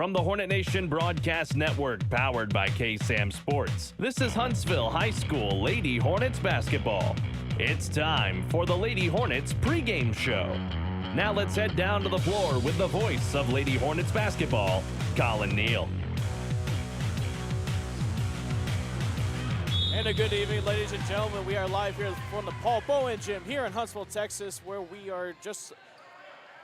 From the Hornet Nation Broadcast Network, powered by KSAM Sports, this is Huntsville High School Lady Hornets basketball. It's time for the Lady Hornets pregame show. Now let's head down to the floor with the voice of Lady Hornets basketball, Collin Neill. And a good evening, ladies and gentlemen. We are live here from the Paul Bowen Gym here in Huntsville, Texas, where we are just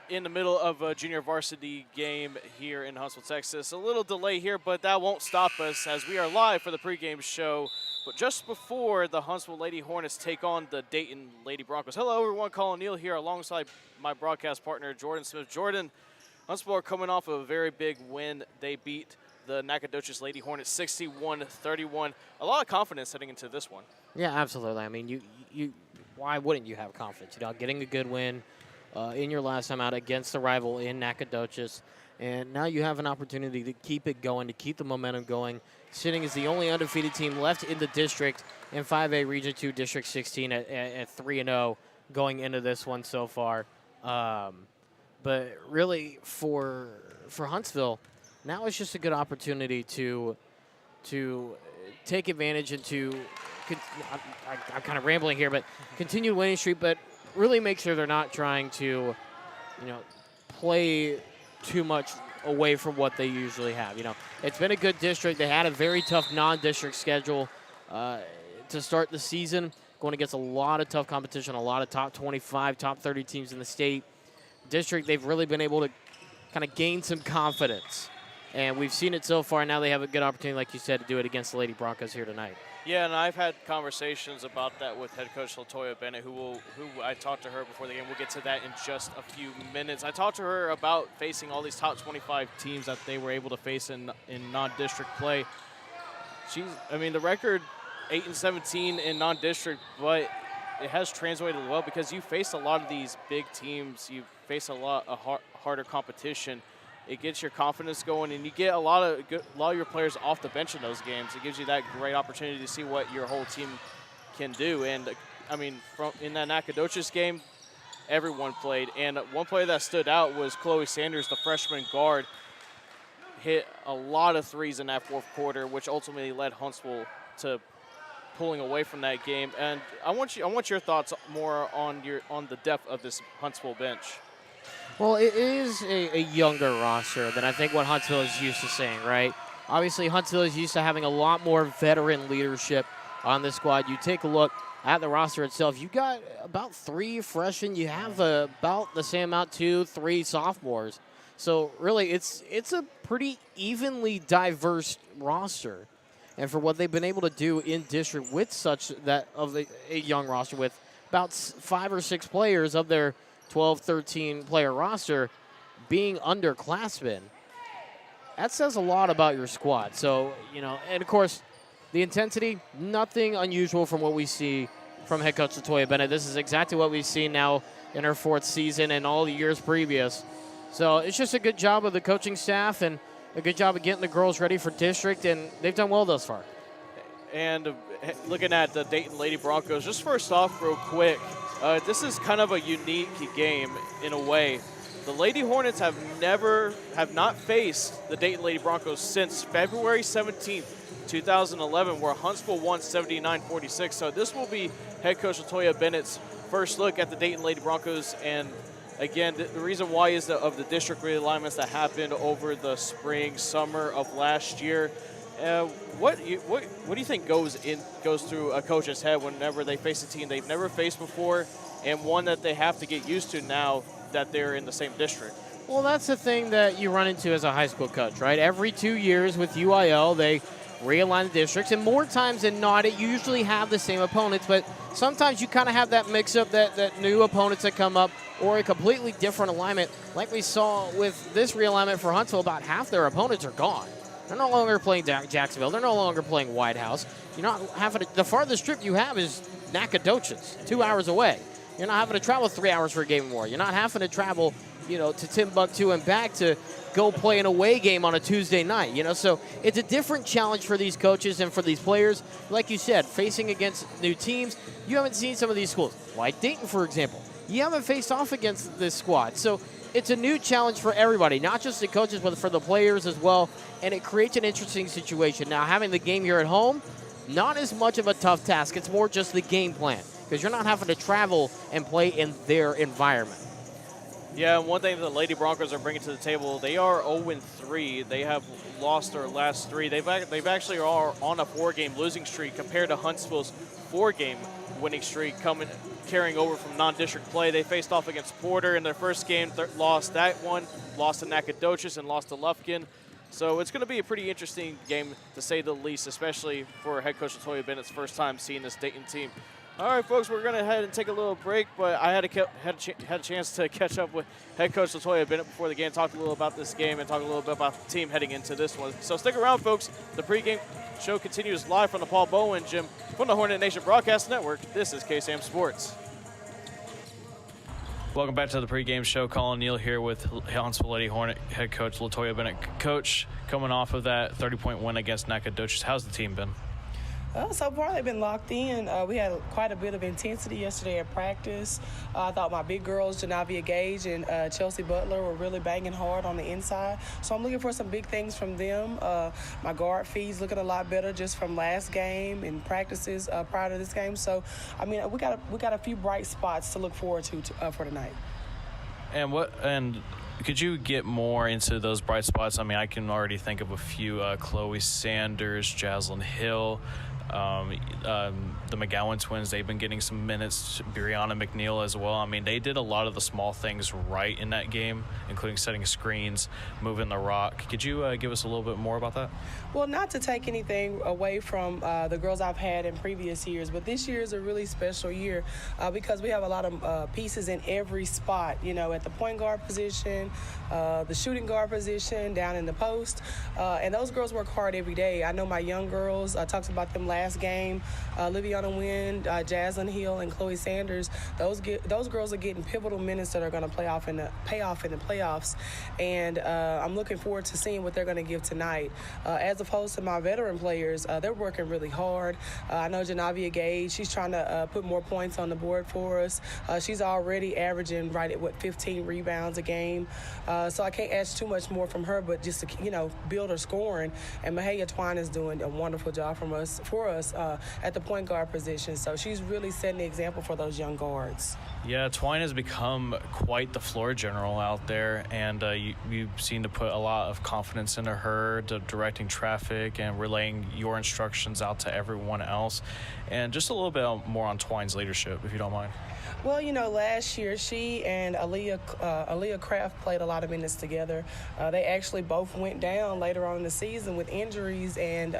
in the middle of a junior varsity game here in Huntsville, Texas. A little delay here, but that won't stop us as we are live for the pregame show. But just before the Huntsville Lady Hornets take on the Dayton Lady Broncos. Hello, everyone. Collin Neill here alongside my broadcast partner, Jordan Smith. Jordan, Huntsville are coming off of a very big win. They beat the Nacogdoches Lady Hornets 61-31. A lot of confidence heading into this one. Yeah, absolutely. I mean, you why wouldn't you have confidence? You know, getting a good win in your last time out against the rival in Nacogdoches, and now you have an opportunity to keep it going, to keep the momentum going. Sitting as the only undefeated team left in the district in 5A Region 2 District 16 at 3-0 going into this one so far. But really, for Huntsville, now it's just a good opportunity to take advantage and I'm kind of rambling here, but continue winning streak, but really make sure they're not trying to, play too much away from what they usually have. It's been a good district. They had a very tough non-district schedule to start the season, going against a lot of tough competition, a lot of top 25, top 30 teams in the state. District, they've really been able to kind of gain some confidence. And we've seen it so far. Now they have a good opportunity, like you said, to do it against the Lady Broncos here tonight. Yeah, and I've had conversations about that with head coach Latoya Bennett, who I talked to her before the game. We'll get to that in just a few minutes. I talked to her about facing all these top 25 teams that they were able to face in non-district play. The record 8-17 in non-district, but it has translated well because you face a lot of these big teams. You face a lot of harder competition. It gets your confidence going, and you get a lot of your players off the bench in those games. It gives you that great opportunity to see what your whole team can do. And in that Nacogdoches game, everyone played. And one player that stood out was Chloe Sanders, the freshman guard. Hit a lot of threes in that fourth quarter, which ultimately led Huntsville to pulling away from that game. And I want your thoughts more on the depth of this Huntsville bench. Well, it is a younger roster than I think what Huntsville is used to seeing, right? Obviously, Huntsville is used to having a lot more veteran leadership on the squad. You take a look at the roster itself. You got about 3 freshmen. You have about the same amount, 2-3 sophomores. So, really, it's a pretty evenly diverse roster. And for what they've been able to do in district with a young roster with about 5 or 6 players of their 12, 13-player roster being underclassmen, that says a lot about your squad. So, and of course, the intensity, nothing unusual from what we see from head coach Latoya Bennett. This is exactly what we've seen now in her 4th season and all the years previous. So it's just a good job of the coaching staff and a good job of getting the girls ready for district, and they've done well thus far. And looking at the Dayton Lady Broncos, just first off real quick, this is kind of a unique game in a way. The Lady Hornets have not faced the Dayton Lady Broncos since February 17th, 2011, where Huntsville won 79-46. So this will be head coach Latoya Bennett's first look at the Dayton Lady Broncos. And again, the reason why is of the district realignments that happened over the spring, summer of last year. What do you think goes through a coach's head whenever they face a team they've never faced before and one that they have to get used to now that they're in the same district? Well, that's the thing that you run into as a high school coach, right? Every 2 years with UIL, they realign the districts, and more times than not, you usually have the same opponents, but sometimes you kind of have that mix-up, that new opponents that come up, or a completely different alignment. Like we saw with this realignment for Huntsville, about half their opponents are gone. They're no longer playing Jacksonville. They're no longer playing White House. You're not having the farthest trip you have is Nacogdoches, 2 hours away. You're not having to travel 3 hours for a game more. You're not having to travel, to Timbuktu and back to go play an away game on a Tuesday night. So it's a different challenge for these coaches and for these players. Like you said, facing against new teams, you haven't seen some of these schools, like Dayton, for example. You haven't faced off against this squad. So it's a new challenge for everybody, not just the coaches, but for the players as well, and it creates an interesting situation. Now, having the game here at home, not as much of a tough task. It's more just the game plan, because you're not having to travel and play in their environment. Yeah, and one thing the Lady Broncos are bringing to the table, they are 0-3. They have lost their last 3. They've actually are on a 4-game losing streak compared to Huntsville's 4-game winning streak carrying over from non-district play. They faced off against Porter in their first game, lost that one, lost to Nacogdoches, and lost to Lufkin. So it's going to be a pretty interesting game, to say the least, especially for head coach Latoya Bennett's first time seeing this Dayton team. All right, folks, we're going to head and take a little break, but I had a chance to catch up with head coach Latoya Bennett before the game, talk a little about this game, and talk a little bit about the team heading into this one. So stick around, folks. The pregame show continues live from the Paul Bowen Gym from the Hornet Nation Broadcast Network. This is KSAM Sports. Welcome back to the pregame show. Collin, Neill here with Huntsville Lady Hornet head coach Latoya Bennett. Coach, coming off of that 30-point win against Nacogdoches, how's the team been? So far, they've been locked in. We had quite a bit of intensity yesterday at practice. I thought my big girls, Janavia Gage and Chelsea Butler, were really banging hard on the inside. So I'm looking for some big things from them. My guard feed's looking a lot better just from last game and practices prior to this game. So, I mean, we got a few bright spots to look forward to for tonight. And could you get more into those bright spots? I mean, I can already think of a few: Chloe Sanders, Jaslyn Hill. The McGowan twins, they've been getting some minutes. Brianna McNeil as well. I mean, they did a lot of the small things right in that game, including setting screens, moving the rock. Could you give us a little bit more about that? Well, not to take anything away from the girls I've had in previous years, but this year is a really special year because we have a lot of pieces in every spot, you know, at the point guard position, the shooting guard position, down in the post, and those girls work hard every day. I know my young girls, I talked about them last game, Liviana Wynn, Jaslyn Hill, and Chloe Sanders. Those girls are getting pivotal minutes that are going to pay off in the playoffs, and I'm looking forward to seeing what they're going to give tonight. As opposed to my veteran players, they're working really hard. I know Janavia Gage, she's trying to put more points on the board for us. She's already averaging right at 15 rebounds a game. So I can't ask too much more from her, but just to build her scoring. And Mahaya Twine is doing a wonderful job for us at the point guard position. So she's really setting the example for those young guards. Yeah, Twine has become quite the floor general out there, and you seem to put a lot of confidence into her, directing traffic and relaying your instructions out to everyone else. And just a little bit more on Twine's leadership, if you don't mind. Well, last year she and Aaliyah Kraft played a lot of minutes together. They actually both went down later on in the season with injuries and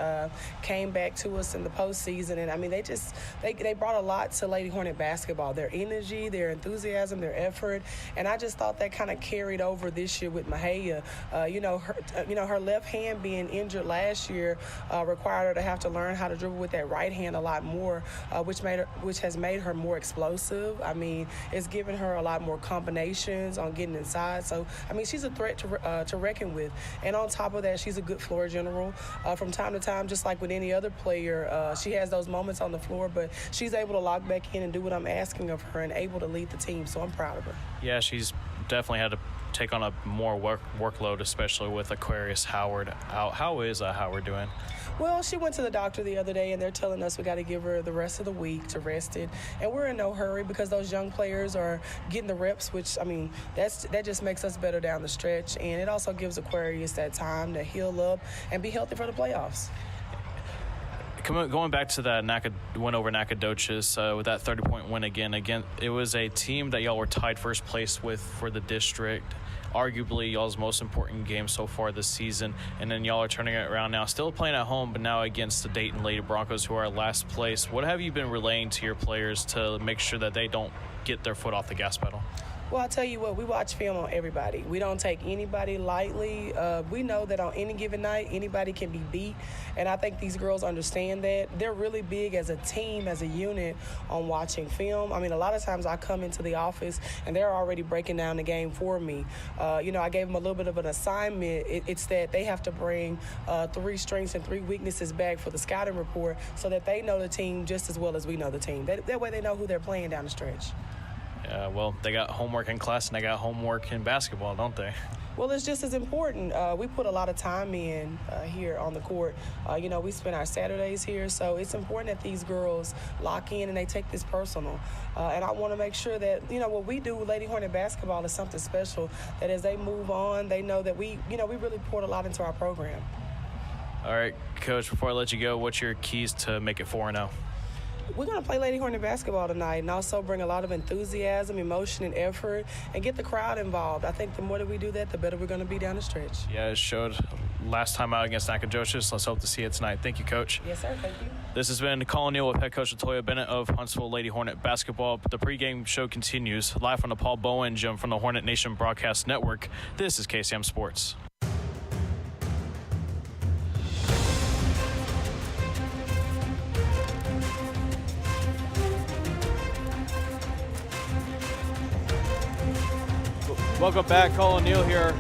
came back to us in the postseason. And I mean, they brought a lot to Lady Hornet basketball. Their energy, their enthusiasm, their effort, and I just thought that kind of carried over this year with Mahaya. Her left hand being injured last year required her to have to learn how to dribble with that right hand a lot more, which has made her more explosive. I mean, it's given her a lot more combinations on getting inside. So, I mean, she's a threat to reckon with. And on top of that, she's a good floor general. From time to time, just like with any other player, she has those moments on the floor, but she's able to lock back in and do what I'm asking of her and able to lead the team. So I'm proud of her. Yeah, she's definitely had to take on a more workload, especially with Aquarius Howard out. How is Howard doing? Well, she went to the doctor the other day, and they're telling us we got to give her the rest of the week to rest it. And we're in no hurry because those young players are getting the reps, which, I mean, that just makes us better down the stretch. And it also gives Aquarius that time to heal up and be healthy for the playoffs. Going back to that win over Nacogdoches with that 30-point win again, it was a team that y'all were tied first place with for the district. Arguably y'all's most important game so far this season, and then y'all are turning it around now, still playing at home, but now against the Dayton Lady Broncos, who are last place. What have you been relaying to your players to make sure that they don't get their foot off the gas pedal? Well, I'll tell you what, we watch film on everybody. We don't take anybody lightly. We know that on any given night, anybody can be beat, and I think these girls understand that. They're really big as a team, as a unit, on watching film. I mean, a lot of times I come into the office, and they're already breaking down the game for me. I gave them a little bit of an assignment. It's that they have to bring 3 strengths and 3 weaknesses back for the scouting report so that they know the team just as well as we know the team. That way they know who they're playing down the stretch. Well, they got homework in class and they got homework in basketball, don't they? Well, it's just as important. We put a lot of time in here on the court. We spend our Saturdays here, so it's important that these girls lock in and they take this personal. And I want to make sure that, what we do with Lady Hornet basketball is something special, that as they move on, they know that we really poured a lot into our program. All right, Coach, before I let you go, what's your keys to make it 4-0? We're going to play Lady Hornet basketball tonight and also bring a lot of enthusiasm, emotion, and effort, and get the crowd involved. I think the more that we do that, the better we're going to be down the stretch. Yeah, it showed last time out against Nacogdoches. Let's hope to see it tonight. Thank you, Coach. Yes, sir. Thank you. This has been Collin Neill with head coach Latoya Bennett of Huntsville Lady Hornet basketball. The pregame show continues live from the Paul Bowen Gym from the Hornet Nation Broadcast Network. This is KSAM Sports. Welcome back, Collin Neill here,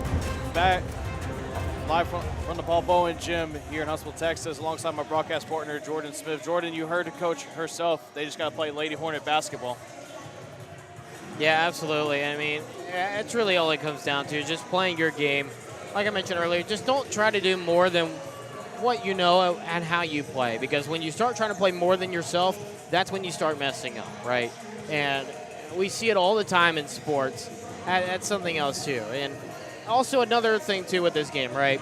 back live from the Paul Bowen Gym here in Huntsville, Texas, alongside my broadcast partner, Jordan Smith. Jordan, you heard the coach herself. They just got to play Lady Hornet basketball. Yeah, absolutely. I mean, it's really all it comes down to, just playing your game. Like I mentioned earlier, just don't try to do more than what you know and how you play, because when you start trying to play more than yourself, that's when you start messing up, right? And we see it all the time in sports. That's something else, too. And also another thing, too, with this game, right?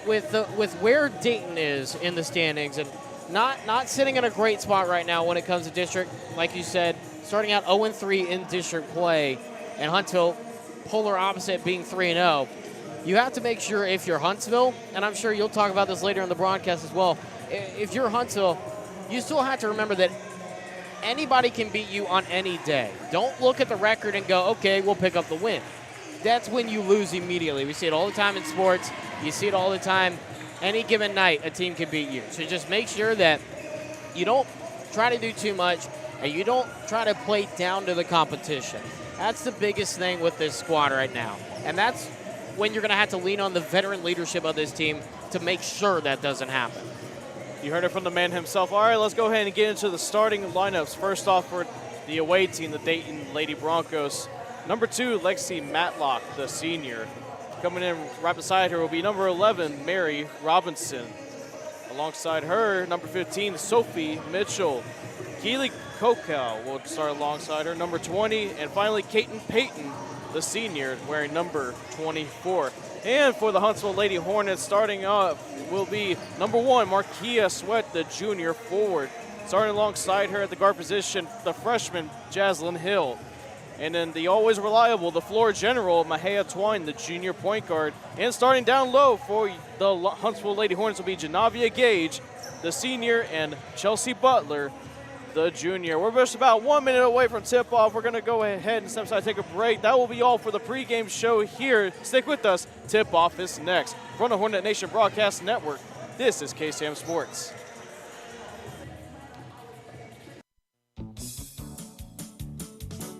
With where Dayton is in the standings and not sitting in a great spot right now when it comes to district, like you said, starting out 0-3 in district play, and Huntsville, polar opposite, being 3-0, you have to make sure if you're Huntsville, and I'm sure you'll talk about this later in the broadcast as well, if you're Huntsville, you still have to remember that anybody can beat you on any day. Don't look at the record and go, okay, we'll pick up the win. That's when you lose immediately. We see it all the time in sports. You see it all the time. Any given night, a team can beat you. So just make sure that you don't try to do too much and you don't try to play down to the competition. That's the biggest thing with this squad right now. And that's when you're going to have to lean on the veteran leadership of this team to make sure that doesn't happen. You heard it from the man himself. All right, let's go ahead and get into the starting lineups. First off, for the away team, the Dayton Lady Broncos. Number 2, Lexi Matlock, the senior. Coming in right beside her will be number 11, Mary Robinson. Alongside her, number 15, Sophie Mitchell. Keely Kokow will start alongside her, number 20. And finally, Kaiten Payton, the senior, wearing number 24. And for the Huntsville Lady Hornets, starting up will be number 1, Markia Sweat, the junior forward. Starting alongside her at the guard position, the freshman, Jaslyn Hill. And then the always reliable, the floor general, Mahea Twine, the junior point guard. And starting down low for the Huntsville Lady Hornets will be Janavia Gage, the senior, and Chelsea Butler, the junior. We're just about 1 minute away from tip-off. We're going to go ahead and step aside, take a break. That will be all for the pregame show here. Stick with us. Tip-off is next. From the Hornet Nation Broadcast Network, this is KSAM Sports.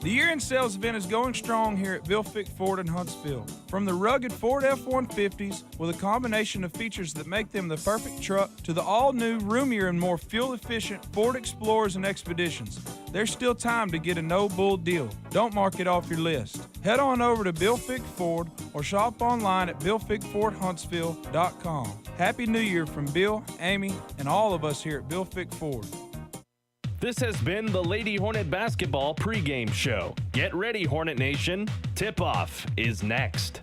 The year-end sales event is going strong here at Bill Fick Ford in Huntsville. From the rugged Ford F-150s with a combination of features that make them the perfect truck to the all-new, roomier, and more fuel-efficient Ford Explorers and Expeditions, there's still time to get a no-bull deal. Don't mark it off your list. Head on over to Bill Fick Ford or shop online at BillFickFordHuntsville.com. Happy New Year from Bill, Amy, and all of us here at Bill Fick Ford. This has been the Lady Hornet Basketball pregame show. Get ready, Hornet Nation. Tip-off is next.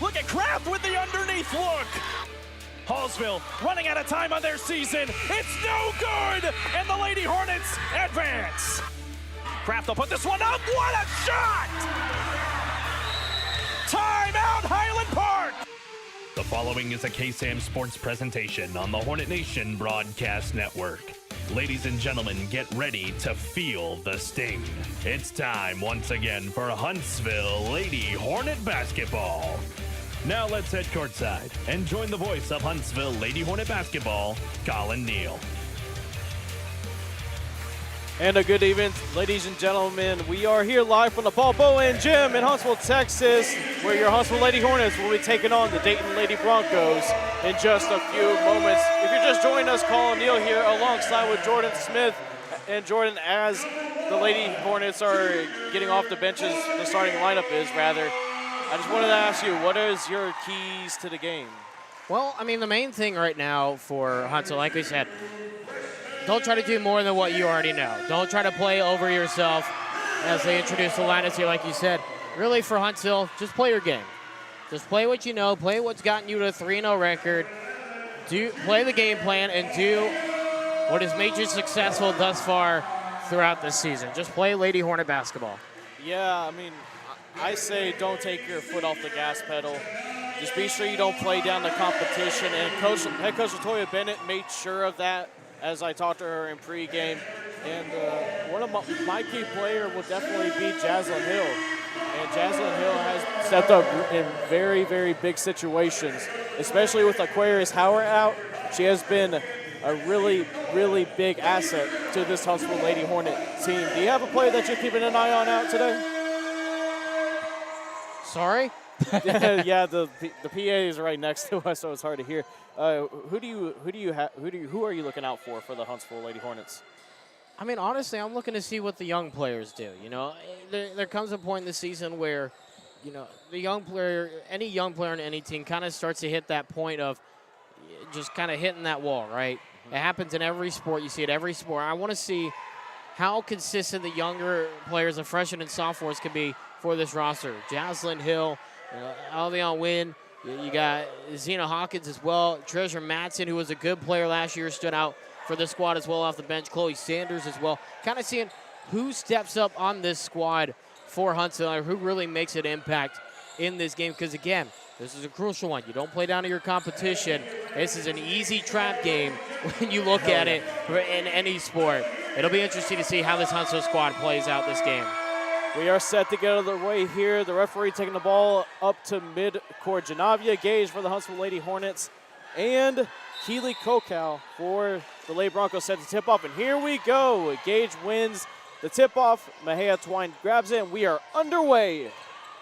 Look at Kraft with the underneath look. Hallsville running out of time on their season. It's no good, and the Lady Hornets advance. Kraft will put this one up. What a shot! Timeout, Highland Park. The following is a KSAM sports presentation on the Hornet Nation Broadcast Network. Ladies and gentlemen, get ready to feel the sting. It's time once again for Huntsville Lady Hornet basketball. Now let's head courtside and join the voice of Huntsville Lady Hornet basketball, Collin Neill. And a good evening, ladies and gentlemen. We are here live from the Paul Bowen Gym in Huntsville, Texas, where your Huntsville Lady Hornets will be taking on the Dayton Lady Broncos in just a few moments. If you're just joining us, Collin Neill here alongside with Jordan Smith. And Jordan, as the Lady Hornets are getting off the benches, the starting lineup is rather, I just wanted to ask you, what is your keys to the game? Well, I mean, the main thing right now for Huntsville, like we said, don't try to do more than what you already know. Don't try to play over yourself as they introduce the lineups here, like you said. Really, for Huntsville, just play your game. Just play what you know. Play what's gotten you to a 3-0 record. Play the game plan and do what has made you successful thus far throughout this season. Just play Lady Hornet basketball. Yeah, I mean, I say don't take your foot off the gas pedal. Just be sure you don't play down the competition. And head coach Latoya Bennett made sure of that as I talked to her in pregame. And one of my key player will definitely be Jaslyn Hill. And Jaslyn Hill has stepped up in very, very big situations, especially with Aquarius Howard out. She has been a really, really big asset to this Huntsville Lady Hornet team. Do you have a player that you're keeping an eye on out today? Sorry? Yeah, the PA is right next to us, so it's hard to hear. Who are you looking out for the Huntsville Lady Hornets? I mean, honestly, I'm looking to see what the young players do. You know, there comes a point in the season where, you know, the young player, any young player on any team kind of starts to hit that point of just kind of hitting that wall, right? Mm-hmm. It happens in every sport. You see it every sport. I want to see how consistent the younger players, the freshmen and sophomores, can be for this roster. Jaslyn Hill, Alvion Wynn, you got Zena Hawkins as well. Treasure Matson, who was a good player last year, stood out for the squad as well off the bench. Chloe Sanders as well. Kind of seeing who steps up on this squad for Huntsville, who really makes an impact in this game. Because, again, this is a crucial one. You don't play down to your competition. This is an easy trap game when you look at it in any sport. It'll be interesting to see how this Huntsville squad plays out this game. We are set to get out of the way here. The referee taking the ball up to mid-court. Janavia Gage for the Huntsville Lady Hornets. And Keely Kokow for the Lady Broncos set to tip off, and here we go. Gage wins the tip off. Mahia Twine grabs it, and we are underway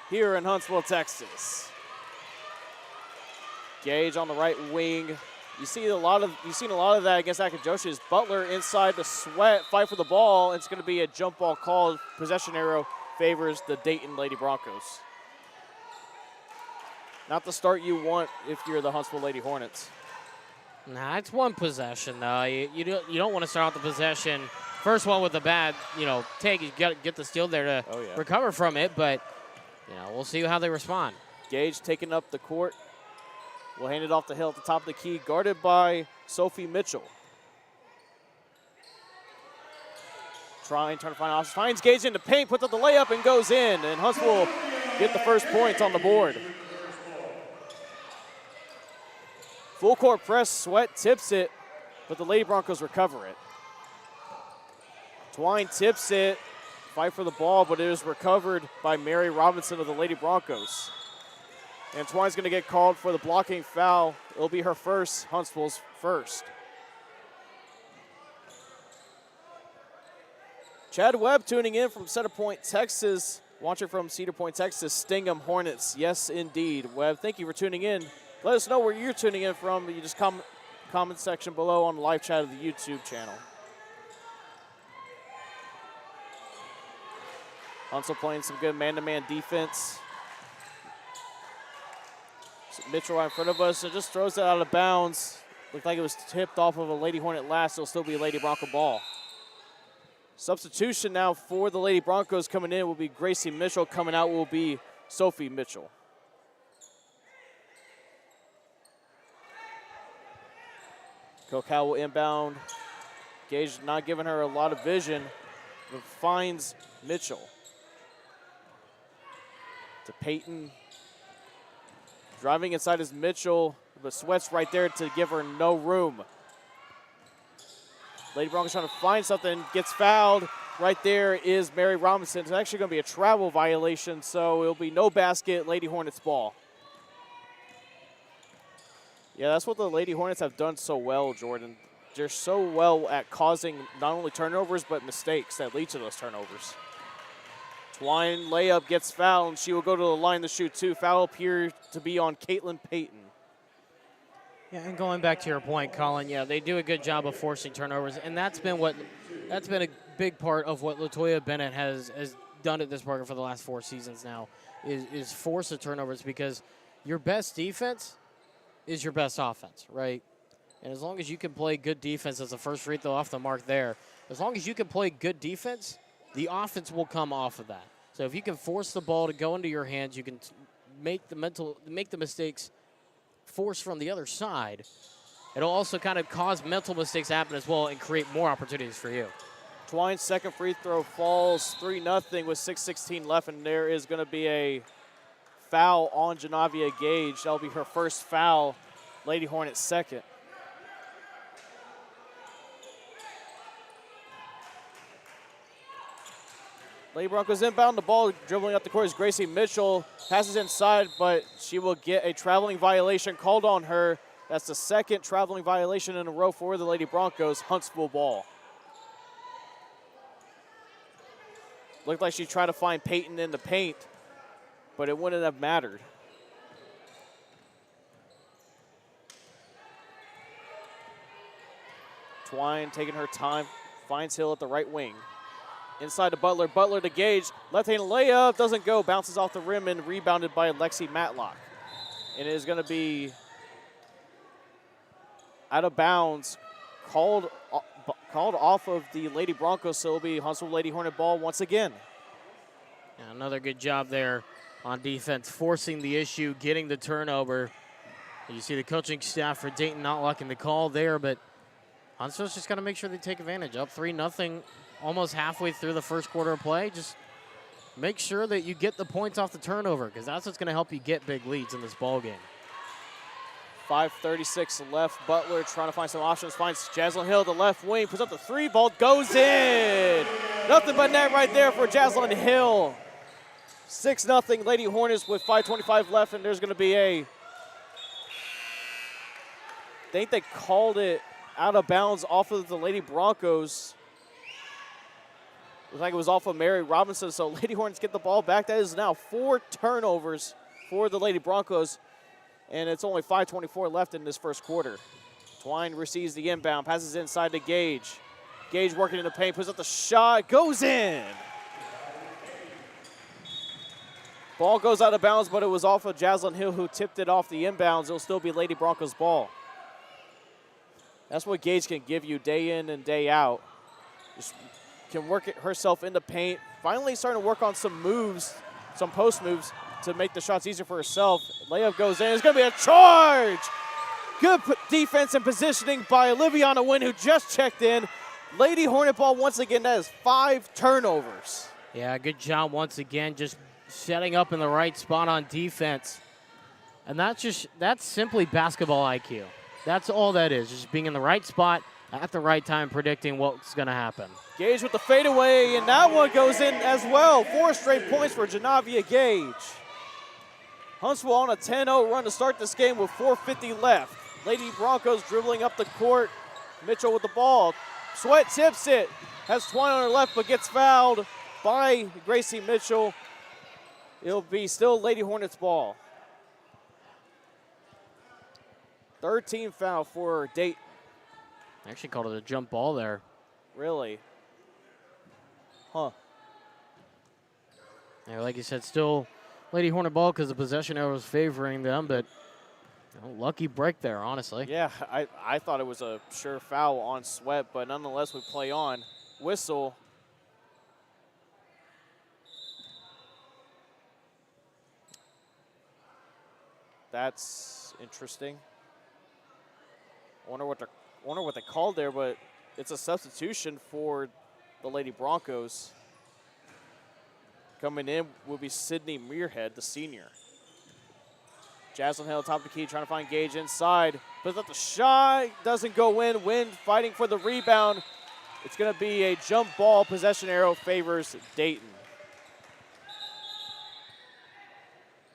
here in Huntsville, Texas. Gage on the right wing. You've seen a lot of that against Akajoshi's. Butler inside the sweat, fight for the ball. It's going to be a jump ball called. Possession arrow favors the Dayton Lady Broncos. Not the start you want if you're the Huntsville Lady Hornets. Nah, it's one possession, though. You don't want to start out the possession. First one with a bad, take. You got to get the steal there to recover from it, but, we'll see how they respond. Gage taking up the court. We'll hand it off the hill at the top of the key, guarded by Sophie Mitchell. Trying to find options. Finds Gage in the paint, puts up the layup, and goes in. And Huntsville get the first points on the board. Full court press, Sweat tips it, but the Lady Broncos recover it. Twine tips it, fight for the ball, but it is recovered by Mary Robinson of the Lady Broncos. And Twine's going to get called for the blocking foul. It'll be her first, Huntsville's first. Chad Webb tuning in from Cedar Point, Texas. Watching from Cedar Point, Texas, Stingham Hornets. Yes, indeed. Webb, thank you for tuning in. Let us know where you're tuning in from. You just comment section below on the live chat of the YouTube channel. Huntsville playing some good man-to-man defense. Mitchell right in front of us, and just throws it out of bounds. Looked like it was tipped off of a Lady Hornet last. It'll still be a Lady Bronco ball. Substitution now for the Lady Broncos coming in will be Gracie Mitchell. Coming out will be Sophie Mitchell. Kokow will inbound. Gage not giving her a lot of vision, but finds Mitchell. To Peyton. Driving inside is Mitchell, but Sweat's right there to give her no room. Lady Broncos trying to find something, gets fouled. Right there is Mary Robinson. It's actually going to be a travel violation, so it'll be no basket, Lady Hornets ball. Yeah, that's what the Lady Hornets have done so well, Jordan. They're so well at causing not only turnovers, but mistakes that lead to those turnovers. Twine layup gets fouled, and she will go to the line to shoot two. Foul appears to be on Caitlin Payton. Yeah, and going back to your point, Collin, yeah, they do a good job of forcing turnovers, and that's been a big part of what Latoya Bennett has done at this program for the last 4 seasons now, is force the turnovers, because your best defense is your best offense, right? And as long as you can play good defense, as the first free throw off the mark there, as long as you can play good defense, the offense will come off of that. So if you can force the ball to go into your hands, you can make the mistakes force from the other side. It'll also kind of cause mental mistakes to happen as well and create more opportunities for you. Twine's second free throw falls 3-0 with 6:16 left, and there is going to be a foul on Janavia Gage. That'll be her first foul, Lady Hornets second. Lady Broncos inbound the ball, dribbling up the court is Gracie Mitchell. Passes inside, but she will get a traveling violation called on her. That's the second traveling violation in a row for the Lady Broncos. Huntsville ball. Looked like she tried to find Peyton in the paint, but it wouldn't have mattered. Twine taking her time, finds Hill at the right wing. Inside to Butler, Butler to Gage, left-handed layup, doesn't go, bounces off the rim and rebounded by Lexi Matlock. And it is going to be out of bounds, called off of the Lady Broncos, so it'll be Huntsville Lady Hornet ball once again. Yeah, another good job there on defense, forcing the issue, getting the turnover. You see the coaching staff for Dayton not liking the call there, but Huntsville's just got to make sure they take advantage. Up 3-0, almost halfway through the first quarter of play. Just make sure that you get the points off the turnover, because that's what's going to help you get big leads in this ball game. 5:36 left. Butler trying to find some options. Finds Jaslyn Hill, the left wing. Puts up the three. Ball goes in. Nothing but net right there for Jaslyn Hill. 6-0 Lady Hornets with 5:25 left, and there's going to be a think they called it out of bounds off of the Lady Broncos. Looks like it was off of Mary Robinson, so Lady Hornets get the ball back. That is now 4 turnovers for the Lady Broncos, and it's only 5:24 left in this first quarter. Twine receives the inbound, passes inside to Gage. Gage working in the paint, puts up the shot, goes in. Ball goes out of bounds, but it was off of Jaslyn Hill, who tipped it off the inbounds. It'll still be Lady Broncos ball. That's what Gage can give you day in and day out. Just can work it herself in the paint. Finally starting to work on some moves, some post moves to make the shots easier for herself. Layup goes in. It's going to be a charge. Good defense and positioning by Oliviana Wynn, who just checked in. Lady Hornet ball once again. That is 5 turnovers. Yeah, good job once again, just setting up in the right spot on defense. And that's simply basketball IQ. That's all that is, just being in the right spot at the right time, predicting what's going to happen. Gage with the fadeaway, and that one goes in as well. 4 straight points for Janavia Gage. Huntsville on a 10-0 run to start this game with 4:50 left. Lady Broncos dribbling up the court. Mitchell with the ball. Sweat tips it. Has Twine on her left, but gets fouled by Gracie Mitchell. It'll be still Lady Hornets ball. 3rd team foul for Dayton. Actually called it a jump ball there. Really? Huh. Yeah, like you said, still Lady Hornet ball because the possession arrow was favoring them, but lucky break there, honestly. Yeah, I thought it was a sure foul on Sweat, but nonetheless we play on. Whistle. That's interesting. Wonder what they called there, but it's a substitution for the Lady Broncos. Coming in will be Sydney Muirhead, the senior. Jaslyn Hill, top of the key, trying to find Gage inside. Puts up the shot, doesn't go in. Wynn fighting for the rebound. It's going to be a jump ball. Possession arrow favors Dayton.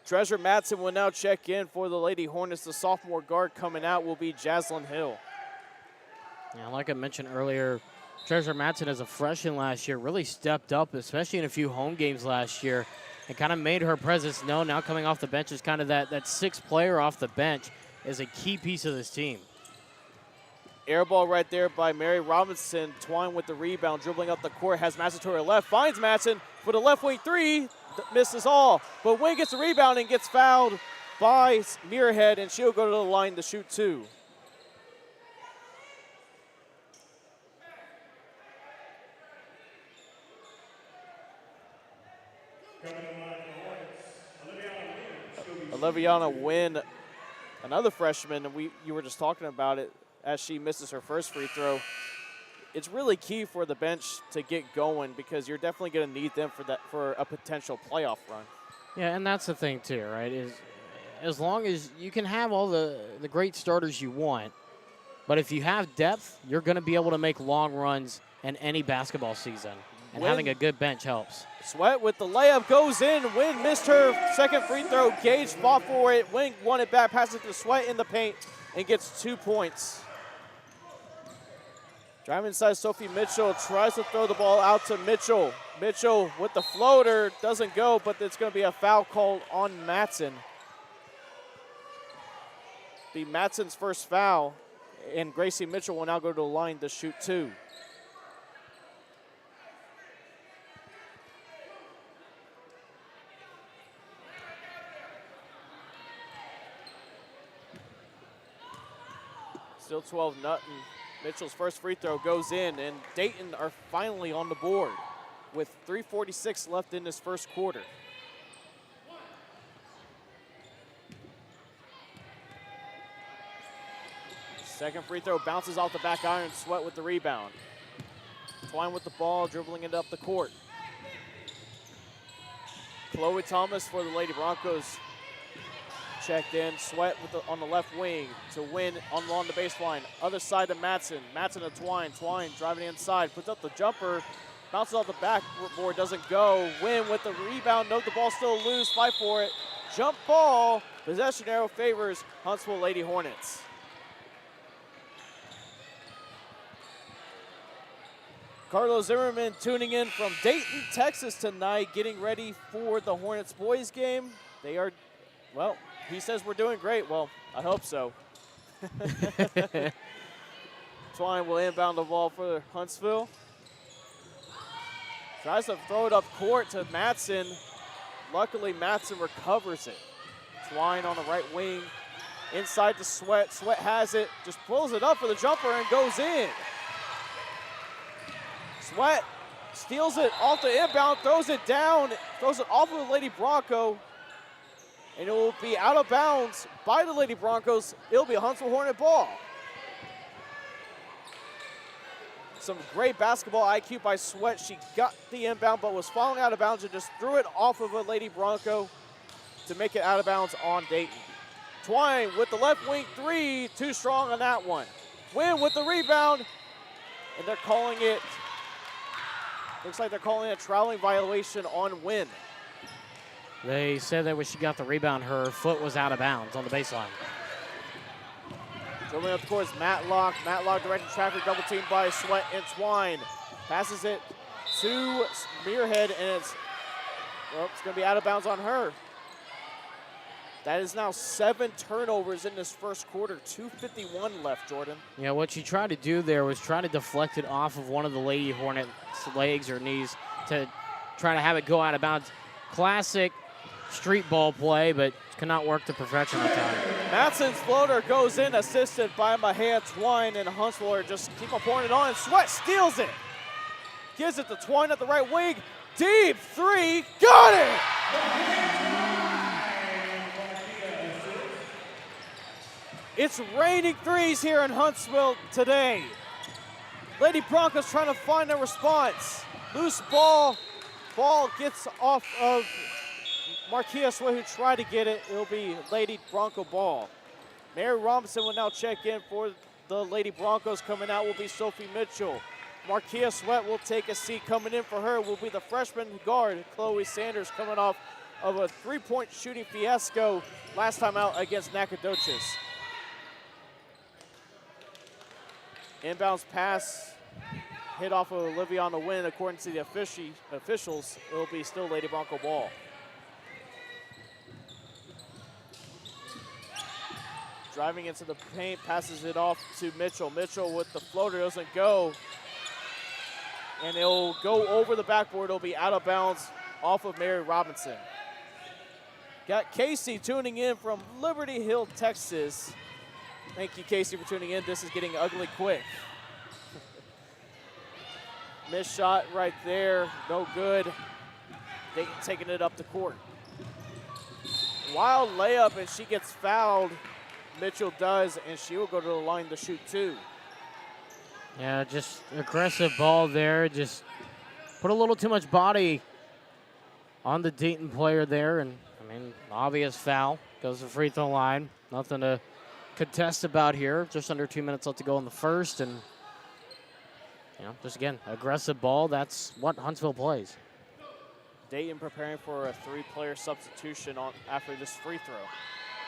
Treasure Matson will now check in for the Lady Hornets. The sophomore guard coming out will be Jaslyn Hill. Yeah, like I mentioned earlier, Treasure Matson as a freshman last year really stepped up, especially in a few home games last year, and kind of made her presence known. Now coming off the bench is kind of that sixth player off the bench is a key piece of this team. Air ball right there by Mary Robinson. Twine with the rebound, dribbling up the court, has Matson to her left, finds Matson for the left wing 3, misses all. But Wynn gets the rebound and gets fouled by Muirhead, and she'll go to the line to shoot 2. Oliviana Wynn, another freshman, and you were just talking about it as she misses her first free throw. It's really key for the bench to get going because you're definitely going to need them for a potential playoff run. Yeah, and that's the thing too, right? Is as long as you can have all the great starters you want, but if you have depth, you're going to be able to make long runs in any basketball season. And having a good bench helps. Sweat with the layup goes in. Wynn missed her second free throw. Gage fought for it. Wynn won it back, passes to Sweat in the paint, and gets 2 points. Driving inside, Sophie Mitchell tries to throw the ball out to Mitchell. Mitchell with the floater, doesn't go, but it's going to be a foul called on Matson. Be Matson's first foul, and Gracie Mitchell will now go to the line to shoot 2. Still 12-0. Mitchell's first free throw goes in, and Dayton are finally on the board with 3:46 left in this first quarter. Second free throw bounces off the back iron. Sweat with the rebound. Twine with the ball, dribbling it up the court. Chloe Thomas for the Lady Broncos checked in. Sweat with on the left wing to Win on the baseline. Other side to Matson. Matson to Twine. Twine driving inside. Puts up the jumper. Bounces off the backboard. Doesn't go. Win with the rebound. Note the ball still loose. Fight for it. Jump ball. Possession arrow favors Huntsville Lady Hornets. Carlos Zimmerman tuning in from Dayton, Texas tonight, getting ready for the Hornets boys game. They are, well, he says we're doing great. Well, I hope so. Twine will inbound the ball for Huntsville. Tries to throw it up court to Matson. Luckily, Matson recovers it. Twine on the right wing. Inside to Sweat. Sweat has it. Just pulls it up for the jumper and goes in. Sweat steals it off the inbound, throws it down, throws it off of the Lady Bronco. And it will be out of bounds by the Lady Broncos. It'll be a Huntsville Hornet ball. Some great basketball IQ by Sweat. She got the inbound but was falling out of bounds and just threw it off of a Lady Bronco to make it out of bounds on Dayton. Twine with the left wing three, too strong on that one. Wynn with the rebound, and they're calling it, looks like they're calling it a troweling violation on Wynn. They said that when she got the rebound, her foot was out of bounds on the baseline. Dribbling up the court is Matlock. Matlock directing traffic, double teamed by Sweat and Twine. Passes it to Muirhead, and it's going to be out of bounds on her. That is now 7 turnovers in this first quarter. 2:51 left, Jordan. Yeah, what she tried to do there was try to deflect it off of one of the Lady Hornets' legs or knees to try to have it go out of bounds. Classic street ball play, but could not work to perfection at the time. Matson's floater goes in, assisted by Mahia. Twine and Huntsville just keep on pouring it on, and Sweat steals it. Gives it to Twine at the right wing. Deep three, got it! It's raining threes here in Huntsville today. Lady Broncos trying to find a response. Loose ball. Ball gets off of Marquia Sweat, who tried to get it. It'll be Lady Bronco ball. Mary Robinson will now check in for the Lady Broncos. Coming out will be Sophie Mitchell. Marquia Sweat will take a seat. Coming in for her will be the freshman guard, Chloe Sanders, coming off of a three-point shooting fiasco last time out against Nacogdoches. Inbounds pass hit off of Olivia on the win. According to the officials, it will be still Lady Bronco ball. Driving into the paint, passes it off to Mitchell. Mitchell with the floater, doesn't go. And it'll go over the backboard. It'll be out of bounds off of Mary Robinson. Got Casey tuning in from Liberty Hill, Texas. Thank you, Casey, for tuning in. This is getting ugly quick. Missed shot right there, no good. Dayton taking it up the court. Wild layup, and she gets fouled. Mitchell does, and she will go to the line to shoot 2. Yeah, just aggressive ball there. Just put a little too much body on the Dayton player there, and I mean, obvious foul. Goes to the free throw line. Nothing to contest about here. Just under 2 minutes left to go in the first, and you know, just again, aggressive ball. That's what Huntsville plays. Dayton preparing for a 3-player substitution after this free throw.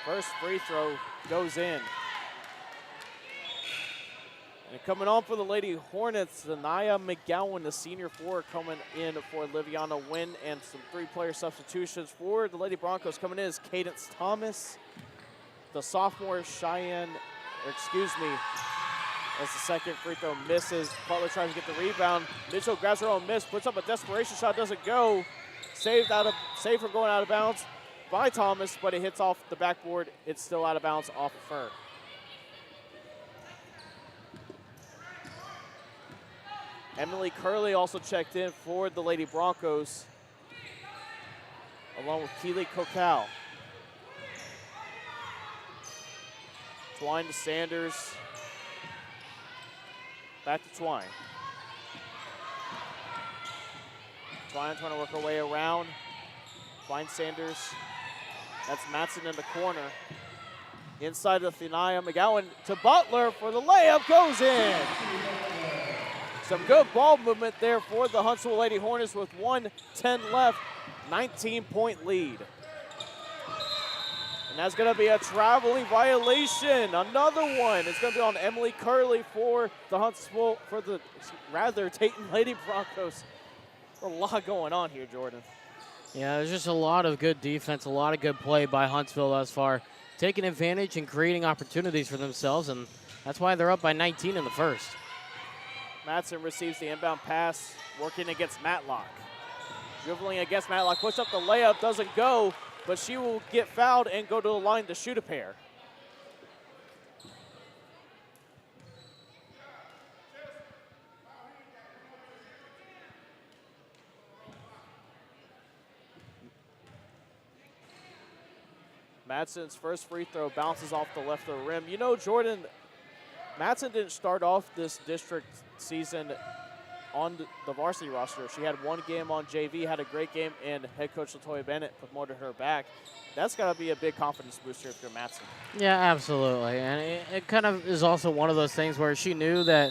First free throw goes in. And coming on for the Lady Hornets, Zanaya McGowan, the senior forward, coming in for Liviana Wynn, and some 3-player substitutions for the Lady Broncos. Coming in is Cadence Thomas, the sophomore Cheyenne, as the second free throw misses. Butler tries to get the rebound. Mitchell grabs her own miss, puts up a desperation shot, doesn't go. Saved from going out of bounds by Thomas, but it hits off the backboard. It's still out of bounds off of her. Emily Curley also checked in for the Lady Broncos, along with Keely Kokal. Twine to Sanders. Back to Twine. Twine trying to work her way around. Finds Sanders. That's Matson in the corner. Inside of Thanaya McGowan to Butler for the layup, goes in. Some good ball movement there for the Huntsville Lady Hornets with 1:10 left, 19-point lead. And that's going to be a traveling violation. Another one. It's going to be on Emily Curley for the Huntsville, Dayton Lady Broncos. A lot going on here, Jordan. Yeah, there's just a lot of good defense, a lot of good play by Huntsville thus far, taking advantage and creating opportunities for themselves, and that's why they're up by 19 in the first. Madsen receives the inbound pass, working against Matlock. Dribbling against Matlock, push up the layup, doesn't go, but she will get fouled and go to the line to shoot a pair. Madsen's first free throw bounces off the left of the rim. You know, Jordan, Madsen didn't start off this district season on the varsity roster. She had one game on JV, had a great game, and head coach LaToya Bennett promoted her back. That's got to be a big confidence booster if you're Madsen. Yeah, absolutely. And it kind of is also one of those things where she knew that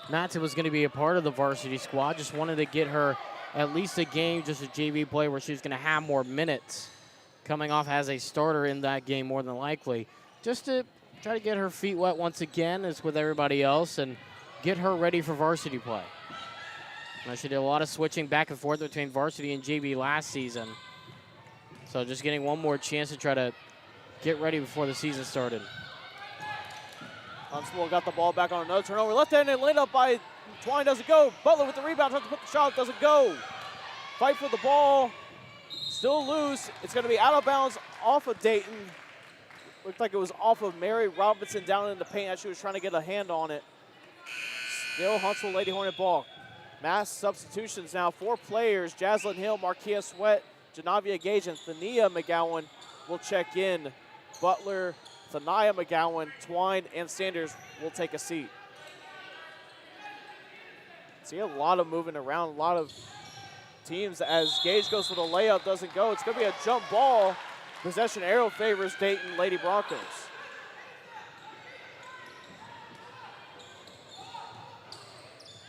Madsen was going to be a part of the varsity squad, just wanted to get her at least a game, just a JV play where she was going to have more minutes coming off as a starter in that game more than likely, just to try to get her feet wet once again as with everybody else and get her ready for varsity play. Now, she did a lot of switching back and forth between varsity and JV last season. So just getting one more chance to try to get ready before the season started. Huntsville got the ball back on another turnover. Left-handed laid up by Twine, doesn't go. Butler with the rebound, tries to put the shot, doesn't go. Fight for the ball, still loose. It's going to be out of bounds off of Dayton. Looked like it was off of Mary Robinson down in the paint as she was trying to get a hand on it. Still Huntsville Lady Hornet ball. Mass substitutions now. 4 players, Jaslyn Hill, Markia Sweat, Janavia Gage, and Thania McGowan will check in. Butler, Thania McGowan, Twine, and Sanders will take a seat. See a lot of moving around, a lot of teams as Gage goes for the layup, doesn't go. It's going to be a jump ball. Possession arrow favors Dayton Lady Broncos.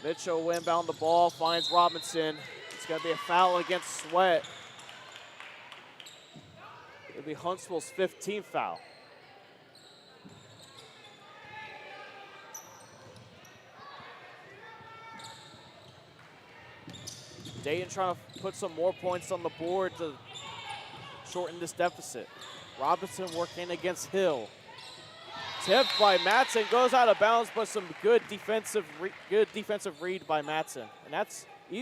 Mitchell inbound the ball, finds Robinson. It's going to be a foul against Sweat. It'll be Huntsville's 15th foul. Dayton trying to put some more points on the board to shorten this deficit. Robinson working against Hill. Tipped by Madsen, goes out of bounds, but some good defensive read by Madsen. And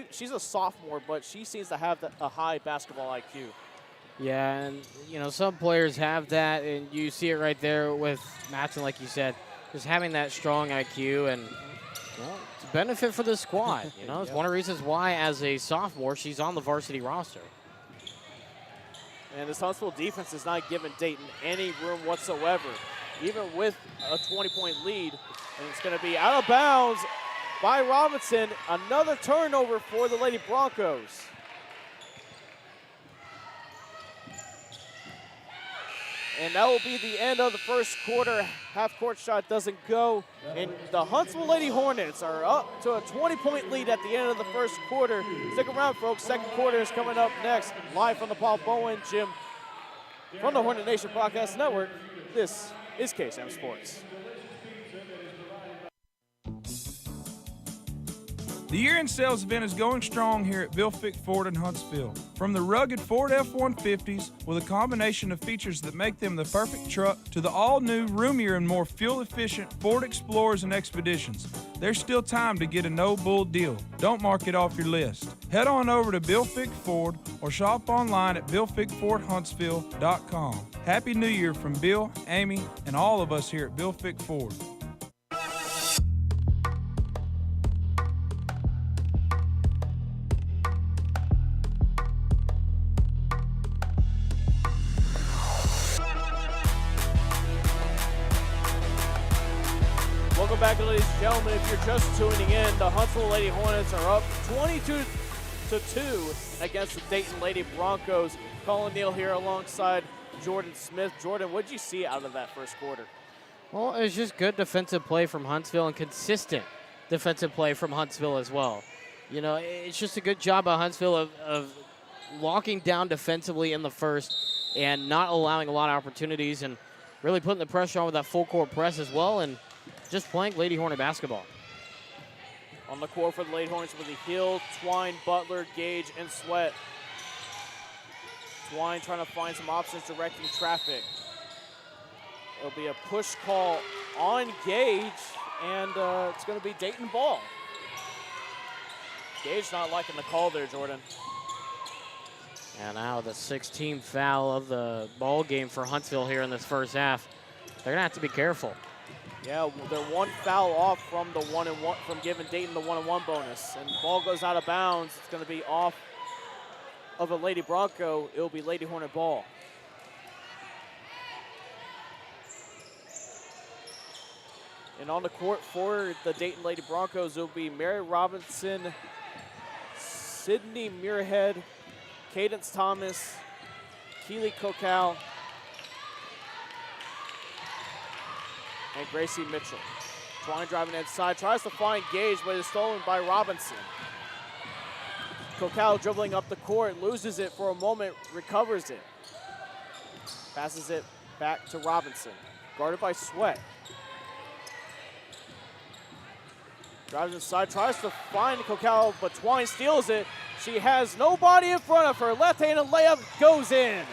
she's a sophomore, but she seems to have a high basketball IQ. Yeah, and you know, some players have that, and you see it right there with Madsen, like you said, just having that strong IQ, and well, it's a benefit for the squad. You know, it's one of the reasons why, as a sophomore, she's on the varsity roster. And this Huntsville defense is not giving Dayton any room whatsoever, even with a 20-point lead. And it's going to be out of bounds by Robinson. Another turnover for the Lady Broncos. And that will be the end of the first quarter. Half-court shot doesn't go. And the Huntsville Lady Hornets are up to a 20-point lead at the end of the first quarter. Stick around, folks. Second quarter is coming up next. Live from the Paul Bowen Gym from the Hornet Nation Broadcast Network. This is KSAM Sports. The year-end sales event is going strong here at Bill Fick Ford in Huntsville. From the rugged Ford F-150s with a combination of features that make them the perfect truck to the all-new, roomier, and more fuel-efficient Ford Explorers and Expeditions, there's still time to get a no-bull deal. Don't mark it off your list. Head on over to Bill Fick Ford or shop online at BillFickFordHuntsville.com. Happy New Year from Bill, Amy, and all of us here at Bill Fick Ford. Welcome back, ladies and gentlemen. If you're just tuning in, the Huntsville Lady Hornets are up 22-2 against the Dayton Lady Broncos. Collin Neill here alongside Jordan Smith. Jordan, what did you see out of that first quarter? Well, it was just good defensive play from Huntsville and consistent defensive play from Huntsville as well. You know, it's just a good job by Huntsville of locking down defensively in the first, and not allowing a lot of opportunities and really putting the pressure on with that full court press as well and just playing Lady Hornet basketball. On the court for the Lady Hornets with the Hill, Twine, Butler, Gage, and Sweat. Twine trying to find some options directing traffic. It'll be a push call on Gage, and it's going to be Dayton ball. Gage not liking the call there, Jordan. And now the 16th foul of the ball game for Huntsville here in this first half. They're going to have to be careful. Yeah, they're one foul off from the 1-and-1, from giving Dayton the 1-and-1 bonus. And the ball goes out of bounds. It's going to be off of a Lady Bronco. It'll be Lady Hornet ball. And on the court for the Dayton Lady Broncos, it'll be Mary Robinson, Sydney Muirhead, Cadence Thomas, Keely Kokow, and Gracie Mitchell. Twine driving inside, tries to find Gage, but is stolen by Robinson. Kokow dribbling up the court, loses it for a moment, recovers it. Passes it back to Robinson, guarded by Sweat. Drives inside, tries to find Kokow, but Twine steals it. She has nobody in front of her. Left-handed layup goes in.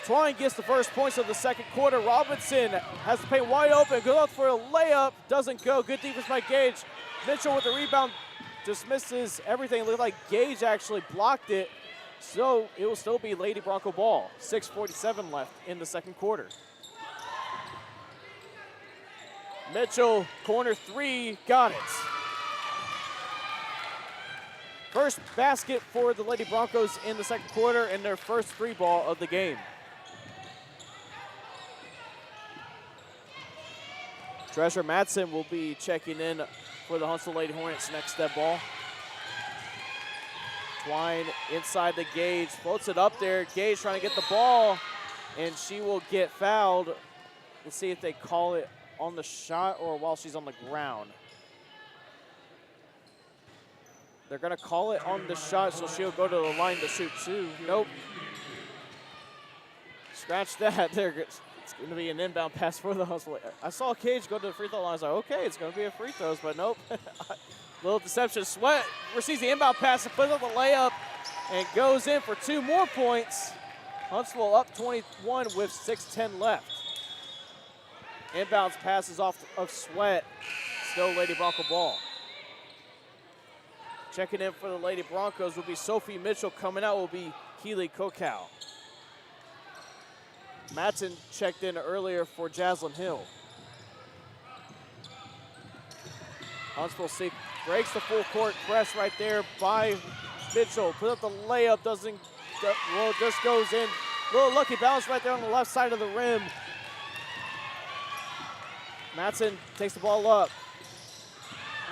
Twine gets the first points of the second quarter. Robinson has the paint wide open, goes out for a layup, doesn't go. Good defense by Gage. Mitchell with the rebound, dismisses everything. It looked like Gage actually blocked it, so it will still be Lady Bronco ball. 6:47 left in the second quarter. Mitchell, corner three, got it. First basket for the Lady Broncos in the second quarter and their first free ball of the game. Treasure Madsen will be checking in for the Huntsville Lady Hornets next step ball. Twine inside the Gage, floats it up there. Gage trying to get the ball, and she will get fouled. Let's see if they call it on the shot or while she's on the ground. They're going to call it on the shot, so she'll go to the line to shoot two. Nope. Scratch that. It's going to be an inbound pass for the Huntsville. I saw Gage go to the free throw line. I was like, okay, it's going to be a free throws, but nope. Little deception. Sweat receives the inbound pass and puts up the layup and goes in for 2 more points. Huntsville up 21 with 6:10 left. Inbounds passes off of Sweat. Still Lady Bronco ball. Checking in for the Lady Broncos will be Sophie Mitchell. Coming out will be Keely Kokow. Madsen checked in earlier for Jaslyn Hill. Huntsville breaks the full court press right there by Mitchell. Put up the layup, just goes in. Little lucky bounce right there on the left side of the rim. Madsen takes the ball up.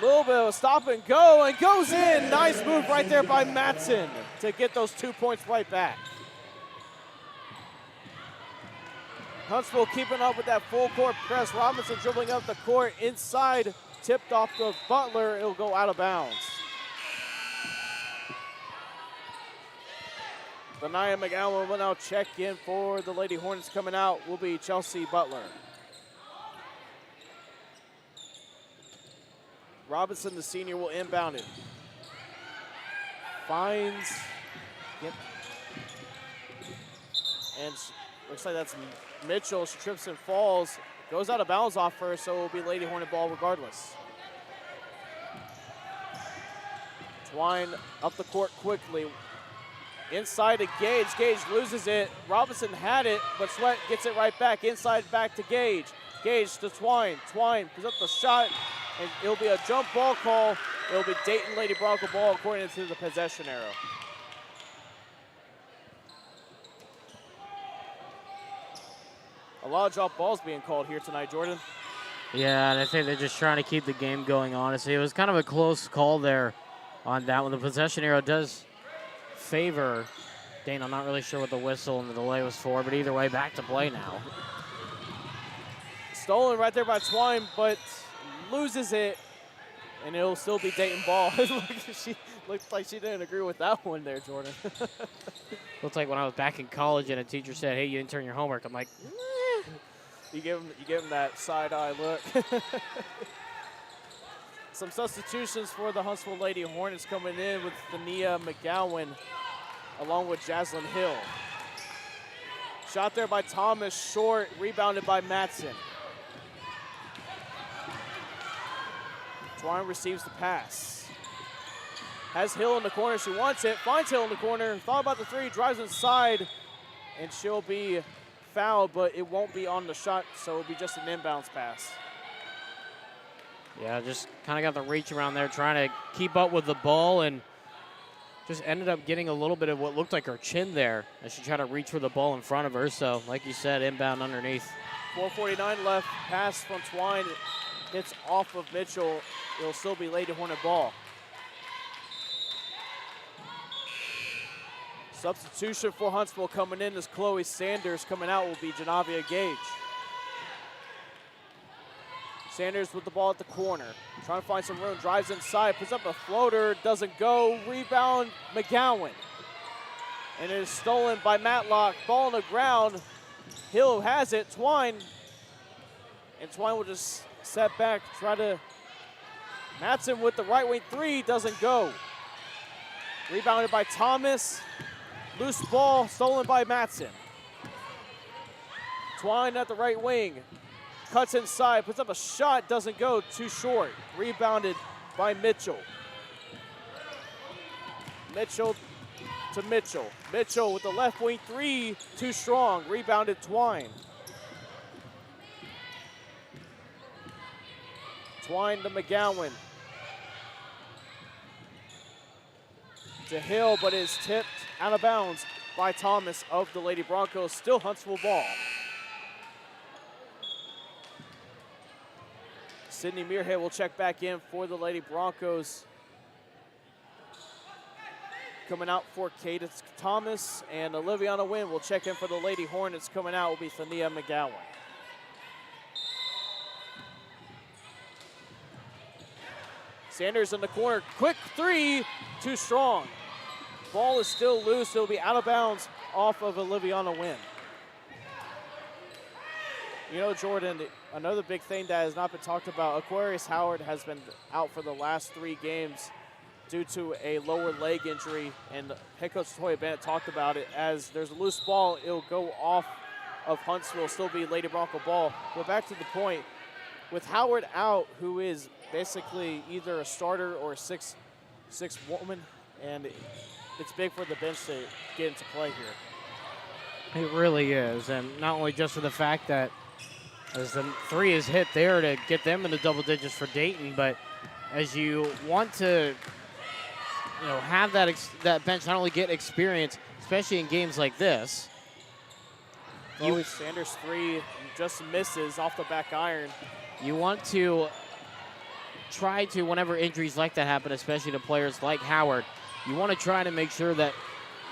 Little bit of a stop and go, and goes in. Nice move right there by Madsen to get those 2 points right back. Huntsville keeping up with that full court press. Robinson dribbling up the court inside, tipped off the Butler. It'll go out of bounds. Benaya McGowan will now check in for the Lady Hornets. Coming out will be Chelsea Butler. Robinson, the senior, will inbound it. Finds, and looks like that's Mitchell. She trips and falls. Goes out of bounds off her, so it will be Lady Hornet ball regardless. Twine up the court quickly. Inside to Gage. Gage loses it. Robinson had it, but Sweat gets it right back. Inside back to Gage. Gage to Twine. Twine puts up the shot, and it'll be a jump ball call. It'll be Dayton Lady Bronco ball according to the possession arrow. A lot of drop balls being called here tonight, Jordan. Yeah, and I think they're just trying to keep the game going, honestly. It was kind of a close call there on that one. The possession arrow does favor Dane. I'm not really sure what the whistle and the delay was for, but either way, back to play now. Stolen right there by Twine, but loses it. And it'll still be Dayton ball. She looked like she didn't agree with that one there, Jordan. Looks like when I was back in college and a teacher said, "Hey, you didn't turn your homework." I'm like, You give him that side-eye look. Some substitutions for the Huntsville Lady Hornets coming in with Thania McGowan along with Jaslyn Hill. Shot there by Thomas, short, rebounded by Matson. Twine receives the pass. Has Hill in the corner, she wants it, finds Hill in the corner, thought about the three, drives inside, and she'll be fouled, but it won't be on the shot, so it'll be just an inbounds pass. yeah, just kind of got the reach around there, trying to keep up with the ball, and just ended up getting a little bit of what looked like her chin there as she tried to reach for the ball in front of her. So, like you said, inbound underneath. 4:49 left, pass from Twine, hits off of Mitchell. It'll still be Lady Hornet ball. Substitution for Huntsville coming in is Chloe Sanders. Coming out will be Janavia Gage. Sanders with the ball at the corner. Trying to find some room, drives inside, puts up a floater, doesn't go. Rebound, McGowan. And it is stolen by Matlock. Ball on the ground. Hill has it, Twine. And Twine will just set back, try to. Matson with the right wing three, doesn't go. Rebounded by Thomas. Loose ball, stolen by Matson. Twine at the right wing. Cuts inside, puts up a shot, doesn't go, too short. Rebounded by Mitchell. Mitchell to Mitchell. Mitchell with the left wing three, too strong. Rebounded Twine. Twine to McGowan. To Hill, but is tipped out of bounds by Thomas of the Lady Broncos. Still Huntsville ball. Sydney Muirhead will check back in for the Lady Broncos. Coming out for Cadence Thomas, and Oliviana Wynn will check in for the Lady Hornets. Coming out will be Thania McGowan. Sanders in the corner, quick three, too strong. Ball is still loose, it'll be out of bounds off of Oliviana Wynn. You know, Jordan, another big thing that has not been talked about, Aquarius Howard has been out for the last 3 games due to a lower leg injury, and head coach Toya Bennett talked about it. As there's a loose ball, it'll go off of Huntsville, still be Lady Bronco ball. But back to the point, with Howard out, who is basically either a starter or a six woman, and it's big for the bench to get into play here. It really is, and not only just for the fact that as the three is hit there to get them in the double digits for Dayton, but as you want to, have that bench not only get experience, especially in games like this. Chloe Sanders three just misses off the back iron. You want to try to, whenever injuries like that happen, especially to players like Howard, you want to try to make sure that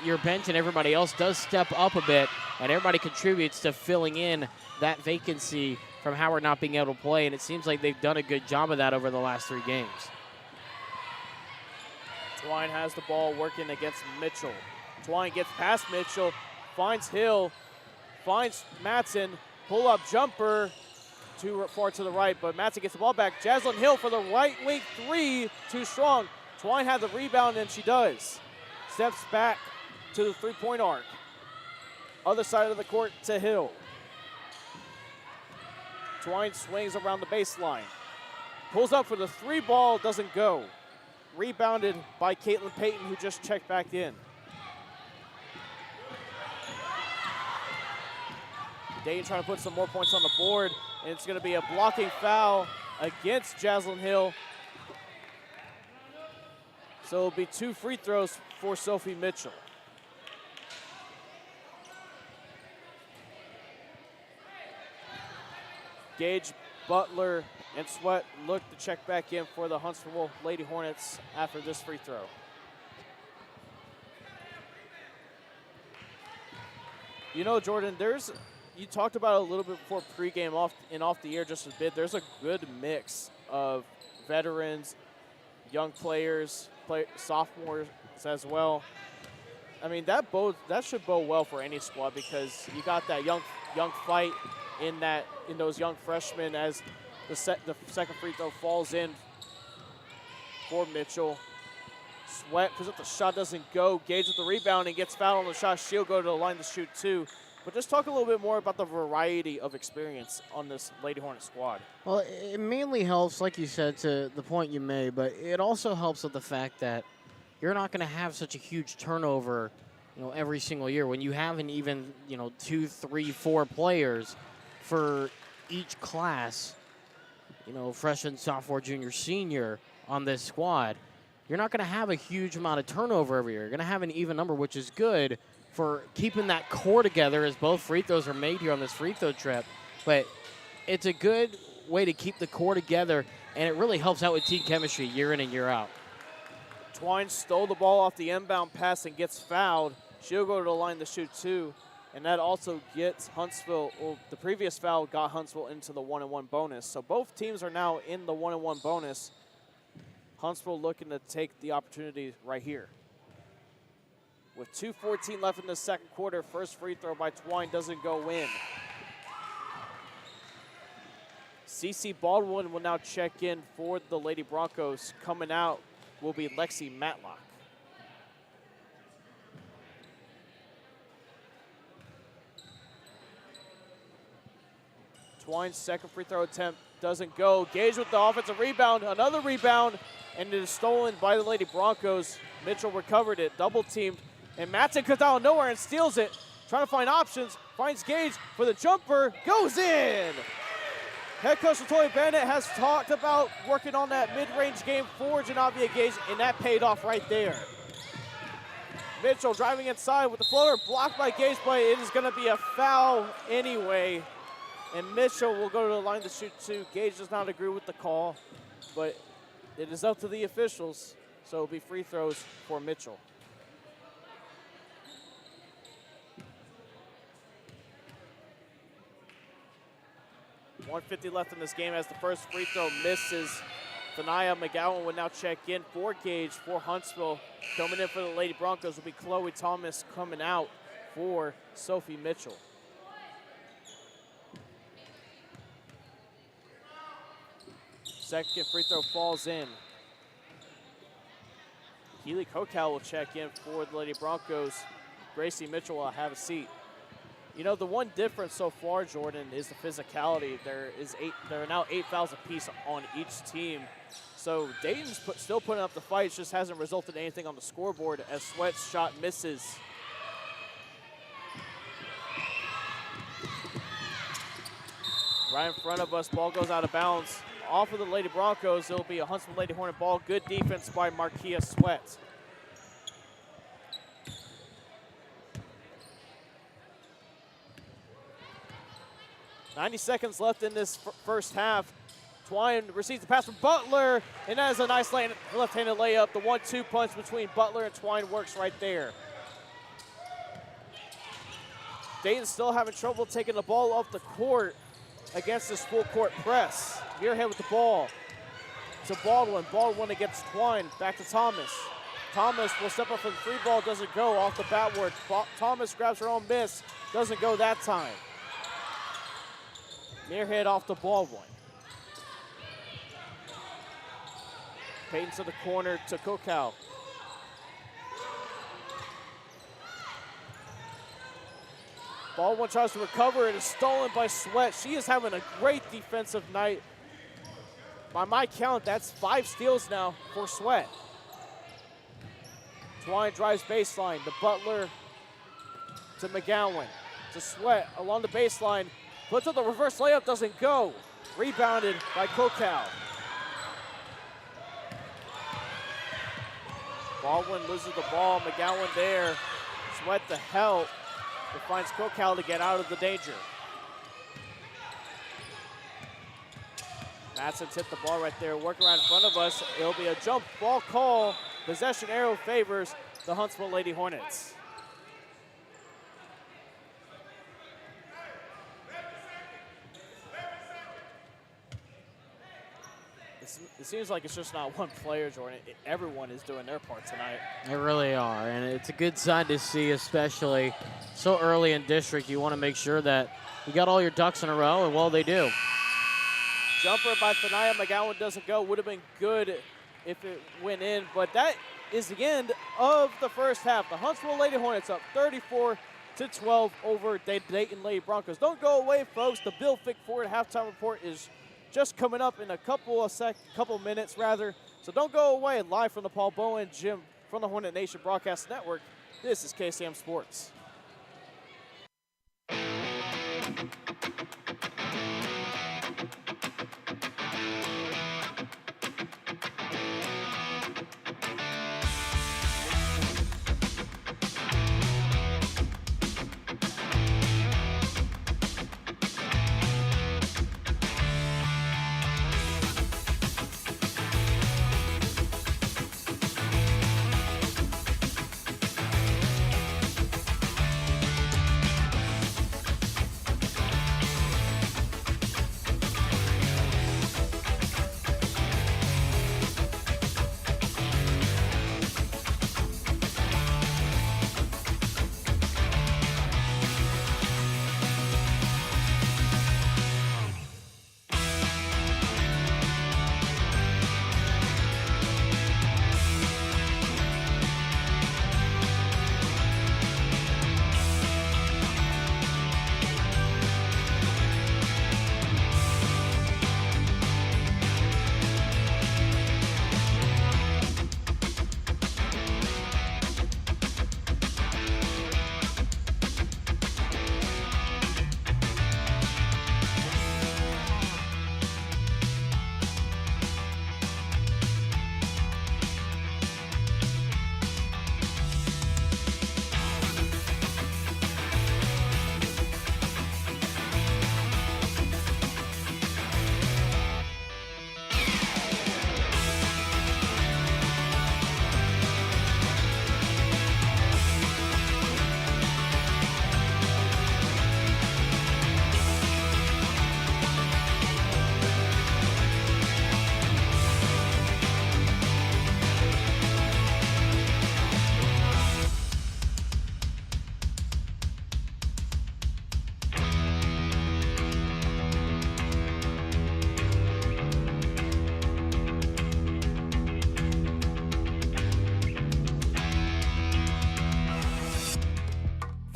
your bench and everybody else does step up a bit and everybody contributes to filling in that vacancy from Howard not being able to play, and it seems like they've done a good job of that over the last 3 games. Twine has the ball working against Mitchell. Twine gets past Mitchell, finds Hill, finds Matson, pull-up jumper, too far to the right, but Matson gets the ball back. Jaslyn Hill for the right wing three, too strong. Twine had the rebound, and she does. Steps back to the three-point arc. Other side of the court to Hill. Twine swings around the baseline. Pulls up for the 3 ball, doesn't go. Rebounded by Caitlin Payton, who just checked back in. Dayton trying to put some more points on the board, and it's going to be a blocking foul against Jaslyn Hill. So it'll be 2 free throws for Sophie Mitchell. Gage, Butler, and Sweat look to check back in for the Huntsville Lady Hornets after this free throw. You know, Jordan, you talked about it a little bit before pregame off the air just a bit. There's a good mix of veterans young players, sophomores as well. I mean, that should bode well for any squad because you got that young fight in those young freshmen as the second free throw falls in for Mitchell. Sweat puts up the shot, doesn't go. Gage with the rebound and gets fouled on the shot. She'll go to the line to shoot 2. But just talk a little bit more about the variety of experience on this Lady Hornet squad. Well, it mainly helps, like you said, to the point you made, but it also helps with the fact that you're not going to have such a huge turnover, every single year. When you have an even, 2, 3, 4 players for each class, freshman, sophomore, junior, senior on this squad, you're not going to have a huge amount of turnover every year. You're going to have an even number, which is good for keeping that core together as both free throws are made here on this free throw trip. But it's a good way to keep the core together, and it really helps out with team chemistry year in and year out. Twine stole the ball off the inbound pass and gets fouled. She'll go to the line to shoot 2, and that also gets Huntsville. Well, the previous foul got Huntsville into the 1-and-1 bonus. So both teams are now in the 1-and-1 bonus. Huntsville looking to take the opportunity right here. With 2:14 left in the second quarter, first free throw by Twine doesn't go in. CeCe Baldwin will now check in for the Lady Broncos. Coming out will be Lexi Matlock. Twine's second free throw attempt doesn't go. Gage with the offensive rebound, another rebound, and it is stolen by the Lady Broncos. Mitchell recovered it, double teamed, and Matson comes out of nowhere and steals it. Trying to find options, finds Gage for the jumper, goes in! Head coach Latoya Bennett has talked about working on that mid-range game for Janavia Gage, and that paid off right there. Mitchell driving inside with the floater, blocked by Gage, but it is going to be a foul anyway. And Mitchell will go to the line to shoot 2. Gage does not agree with the call, but it is up to the officials, so it'll be free throws for Mitchell. .150 left in this game as the first free throw misses. Thania McGowan will now check in for Gage for Huntsville. Coming in for the Lady Broncos will be Chloe Thomas, coming out for Sophie Mitchell. Second free throw falls in. Keely Kokow will check in for the Lady Broncos. Gracie Mitchell will have a seat. The one difference so far, Jordan, is the physicality. There are now 8 fouls apiece on each team. So Dayton's still putting up the fight. It just hasn't resulted in anything on the scoreboard as Sweat's shot misses. Right in front of us, ball goes out of bounds. Off of the Lady Broncos, it'll be a Huntsville Lady Hornet ball. Good defense by Markia Sweat. .90 seconds left in this first half. Twine receives the pass from Butler, and that is a nice left-handed layup. The 1-2 punch between Butler and Twine works right there. Dayton's still having trouble taking the ball off the court against this full court press. Muirhead with the ball to Baldwin. Baldwin against Twine. Back to Thomas. Thomas will step up for the free ball. Doesn't go off the backward. Thomas grabs her own miss. Doesn't go that time. Muirhead off to Baldwin. Payton to the corner to Kokow. Baldwin tries to recover. It is stolen by Sweat. She is having a great defensive night. By my count, that's 5 steals now for Sweat. Twine drives baseline to Butler to McGowan to Sweat along the baseline. Puts up the reverse layup, doesn't go. Rebounded by Kokow. Baldwin loses the ball. McGowan there. Sweat to help. It finds Kokow to get out of the danger. Matson's hit the ball right there. Working right in front of us. It'll be a jump ball call. Possession arrow favors the Huntsville Lady Hornets. it seems like it's just not one player, Jordan. Everyone is doing their part tonight. They really are, and it's a good sign to see, especially so early in district. You want to make sure that you got all your ducks in a row, and well, they do. Jumper by Thania McGowan doesn't go. Would have been good if it went in, but that is the end of the first half. The Huntsville Lady Hornets up 34-12 over the Dayton Lady Broncos. Don't go away, folks. The Bill Fick Ford halftime report is just coming up in a couple minutes, rather. So don't go away. Live from the Paul Bowen Gym from the Hornet Nation Broadcast Network, this is KSAM Sports.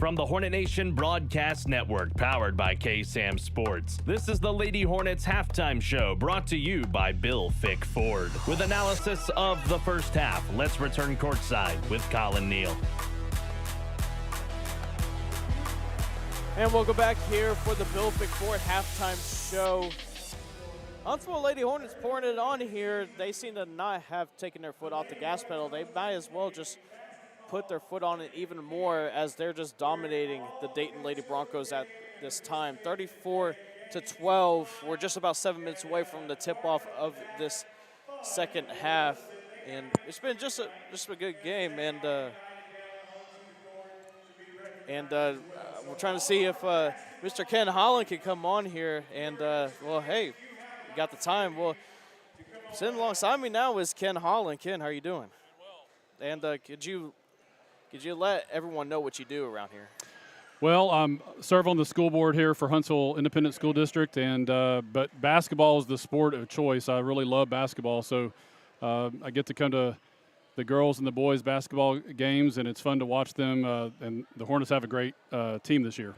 From the Hornet Nation Broadcast Network, powered by KSAM Sports, this is the Lady Hornets halftime show, brought to you by Bill Fick Ford. With analysis of the first half, let's return courtside with Collin Neill. And we'll go back here for the Bill Fick Ford halftime show. Huntsville Lady Hornets pouring it on here. They seem to not have taken their foot off the gas pedal. They might as well just put their foot on it even more, as they're just dominating the Dayton Lady Broncos at this time. 34-12. We're just about 7 minutes away from the tip-off of this second half, and it's been just a good game. And we're trying to see if Mr. Ken Holland can come on here. And well, hey, we got the time. Well, sitting alongside me now is Ken Holland. Ken, how are you doing? And could you let everyone know what you do around here? Well, I'm serve on the school board here for Huntsville Independent School District, and but basketball is the sport of choice. I really love basketball, so I get to come to the girls and the boys basketball games, and it's fun to watch them. And the Hornets have a great team this year.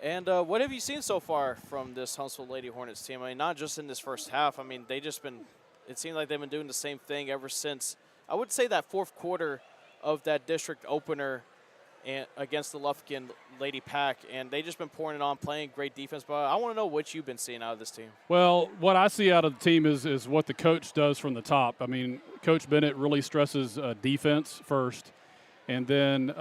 And what have you seen so far from this Huntsville Lady Hornets team? I mean, not just in this first half. I mean, it seems like they've been doing the same thing ever since, I would say, that fourth quarter of that district opener against the Lufkin Lady Pack, and they just been pouring it on, playing great defense. But I want to know what you've been seeing out of this team. Well, what I see out of the team is what the coach does from the top. I mean, Coach Bennett really stresses defense first, and then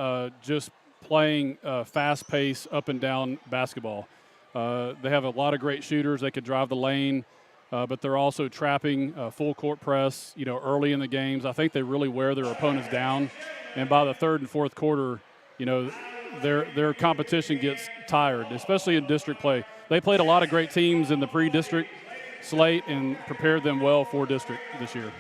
just playing fast-paced, up-and-down basketball. They have a lot of great shooters. They could drive the lane, but they're also trapping full-court press, early in the games. I think they really wear their opponents down, and by the third and fourth quarter, their competition gets tired, especially in district play. They played a lot of great teams in the pre-district, slate and prepared them well for district this year.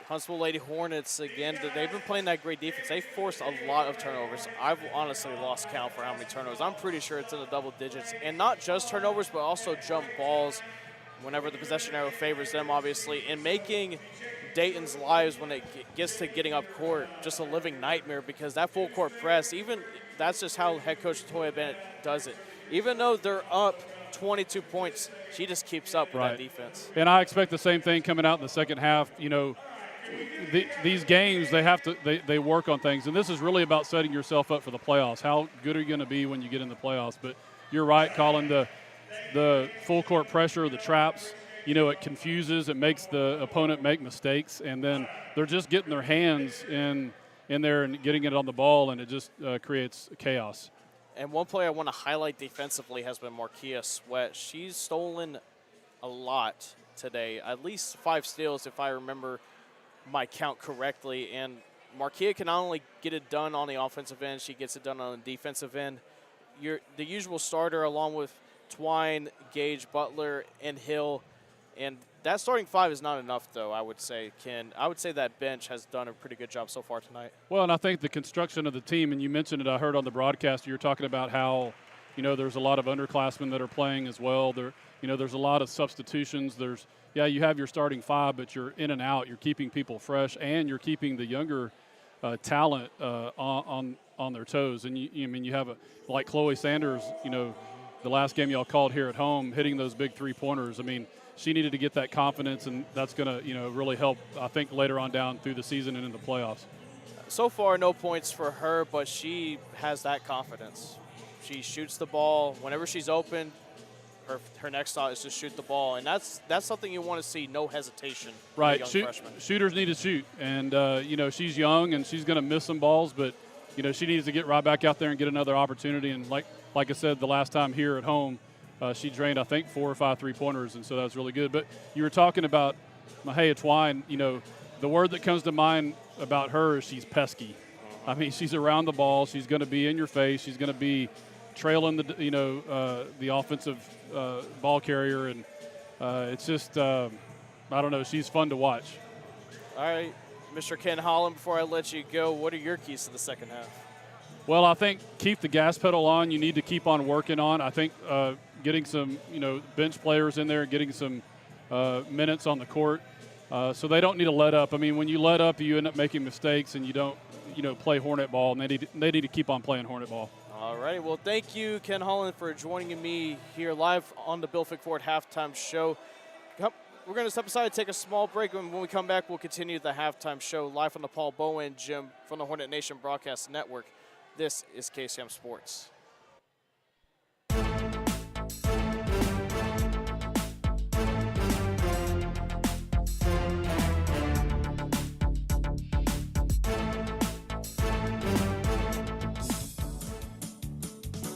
Huntsville Lady Hornets, again, they've been playing that great defense. They forced a lot of turnovers. I've honestly lost count for how many turnovers. I'm pretty sure it's in the double digits. And not just turnovers, but also jump balls whenever the possession arrow favors them, obviously, and making Dayton's lives when it gets to getting up court just a living nightmare, because that full court press, even that's just how head coach Toya Bennett does it. Even though they're up 22 points, she just keeps up with that defense. And I expect the same thing coming out in the second half. You know, these games, they work on things, and this is really about setting yourself up for the playoffs. How good are you going to be when you get in the playoffs? But you're right, Collin, the full court pressure, the traps, you know, it confuses, it makes the opponent make mistakes, and then they're just getting their hands in there and getting it on the ball, and it just creates chaos. And one player I want to highlight defensively has been Markia Sweat. She's stolen a lot today, at least 5 steals if I remember my count correctly. And Markia can not only get it done on the offensive end, she gets it done on the defensive end. The usual starter along with Twine, Gage, Butler, and Hill. And that starting 5 is not enough, though, I would say, Ken. I would say that bench has done a pretty good job so far tonight. Well, and I think the construction of the team, and you mentioned it, I heard on the broadcast, you were talking about how, you know, there's a lot of underclassmen that are playing as well. There's a lot of substitutions. You have your starting 5, but you're in and out. You're keeping people fresh, and you're keeping the younger talent on their toes. And you have like Chloe Sanders, you know, the last game y'all called here at home, hitting those big 3-pointers. I mean, she needed to get that confidence, and that's going to, you know, really help, I think, later on down through the season and in the playoffs. So far, no points for her, but she has that confidence. She shoots the ball whenever she's open. Her next thought is to shoot the ball, and that's something you want to see. No hesitation. Right. Shooters need to shoot, and you know, she's young and she's going to miss some balls, but you know, she needs to get right back out there and get another opportunity. And like I said, the last time here at home, she drained, I think, 4 or 5 3-pointers, and so that was really good. But you were talking about Mahia Twine. You know, the word that comes to mind about her is she's pesky. I mean, she's around the ball. She's going to be in your face. She's going to be trailing the offensive ball carrier, and it's just I don't know. She's fun to watch. All right, Mr. Ken Holland. Before I let you go, what are your keys to the second half? Well, I think keep the gas pedal on. You need to keep on working on. I think getting some, you know, bench players in there, getting some minutes on the court, so they don't need to let up. I mean, when you let up, you end up making mistakes, and you don't, you know, play Hornet ball. And they need to keep on playing Hornet ball. All right. Well, thank you, Ken Holland, for joining me here live on the Bill Fick Ford halftime show. We're going to step aside and take a small break. And when we come back, we'll continue the halftime show live from the Paul Bowen Gym from the Hornet Nation Broadcast Network. This is KSAM Sports.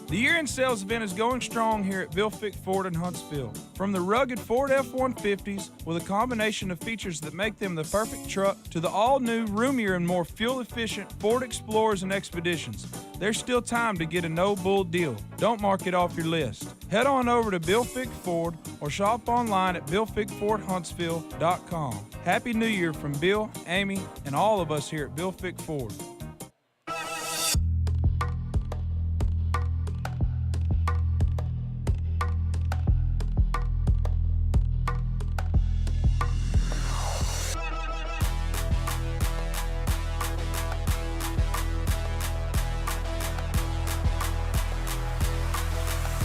The year-end sales event is going strong here at Bill Fick Ford in Huntsville. From the rugged Ford F-150s with a combination of features that make them the perfect truck to the all-new, roomier, and more fuel-efficient Ford Explorers and Expeditions, there's still time to get a no-bull deal. Don't mark it off your list. Head on over to Bill Fick Ford or shop online at BillFickFordHuntsville.com. Happy New Year from Bill, Amy, and all of us here at Bill Fick Ford.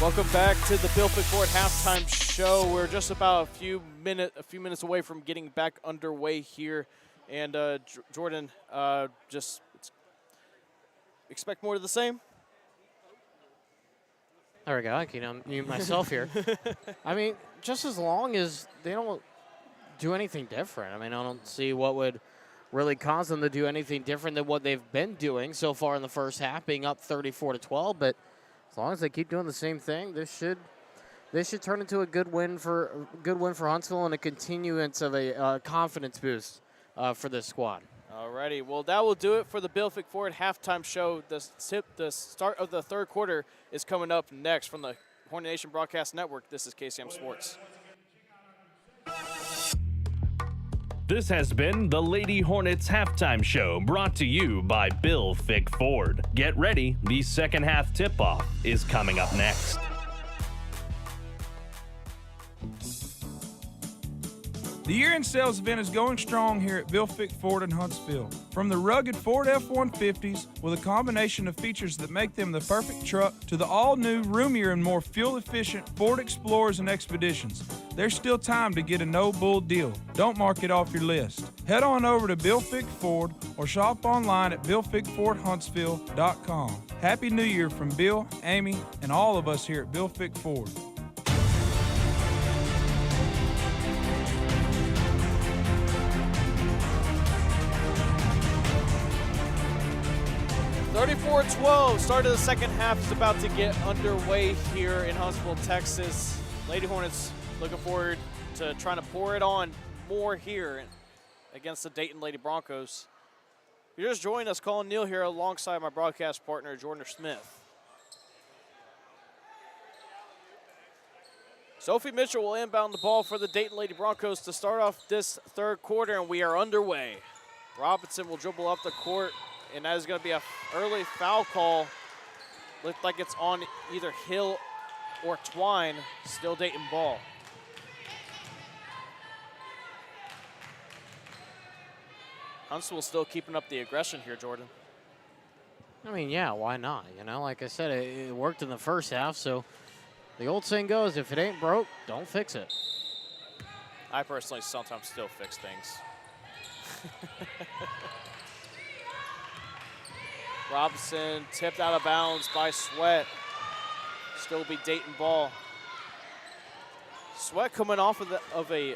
Welcome back to the Bill Fick Ford halftime show. We're just about a few minutes away from getting back underway here, and Jordan, just expect more of the same. There we go. I can mute myself here. I mean, just as long as they don't do anything different. I mean, I don't see what would really cause them to do anything different than what they've been doing so far in the first half, being up 34-12. But as long as they keep doing the same thing, this should turn into a good win for Huntsville and a continuance of a confidence boost for this squad. Alrighty, well, that will do it for the Bill Fick Ford halftime show. The start of the third quarter is coming up next from the Hornet Nation Broadcast Network, this is KSAM Sports. This has been the Lady Hornets halftime show, brought to you by Bill Fick Ford. Get ready, the second half tip-off is coming up next. The year-end sales event is going strong here at Bill Fick Ford in Huntsville. From the rugged Ford F-150s with a combination of features that make them the perfect truck to the all-new, roomier, and more fuel-efficient Ford Explorers and Expeditions, there's still time to get a no-bull deal. Don't mark it off your list. Head on over to Bill Fick Ford or shop online at BillFickFordHuntsville.com. Happy New Year from Bill, Amy, and all of us here at Bill Fick Ford. 34-12, start of the second half is about to get underway here in Huntsville, Texas. Lady Hornets looking forward to trying to pour it on more here against the Dayton Lady Broncos. If you're just joining us, Collin Neill here alongside my broadcast partner, Jordan Smith. Sophie Mitchell will inbound the ball for the Dayton Lady Broncos to start off this third quarter, and we are underway. Robinson will dribble up the court, and that is going to be an early foul call. Looks like it's on either Hill or Twine. Still Dayton ball. Huntsville still keeping up the aggression here, Jordan. I mean, yeah, why not? You know, like I said, it worked in the first half, so the old saying goes, if it ain't broke, don't fix it. I personally sometimes still fix things. Robinson tipped out of bounds by Sweat. Still be Dayton ball. Sweat coming off of a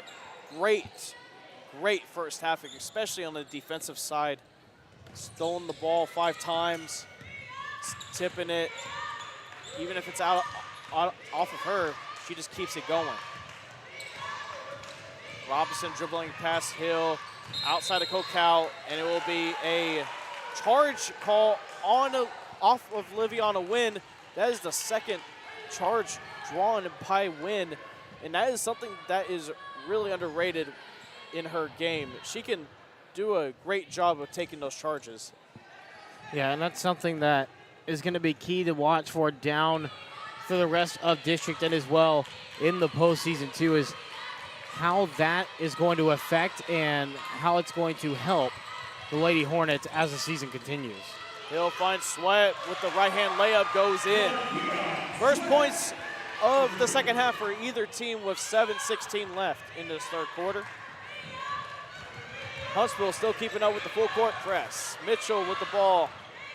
great first half, especially on the defensive side. Stolen the ball 5 times, tipping it. Even if it's out off of her, she just keeps it going. Robinson dribbling past Hill, outside of Cocal, and it will be a charge call off of Liviana Wynn. That is the second charge drawn by Wynn, and that is something that is really underrated in her game. She can do a great job of taking those charges. Yeah, and that's something that is going to be key to watch for down for the rest of district and as well in the postseason too, is how that is going to affect and how it's going to help the Lady Hornets as the season continues. He'll find Sweat with the right-hand layup, goes in. First points of the second half for either team with 7:16 left in this third quarter. Huntsville still keeping up with the full court press. Mitchell with the ball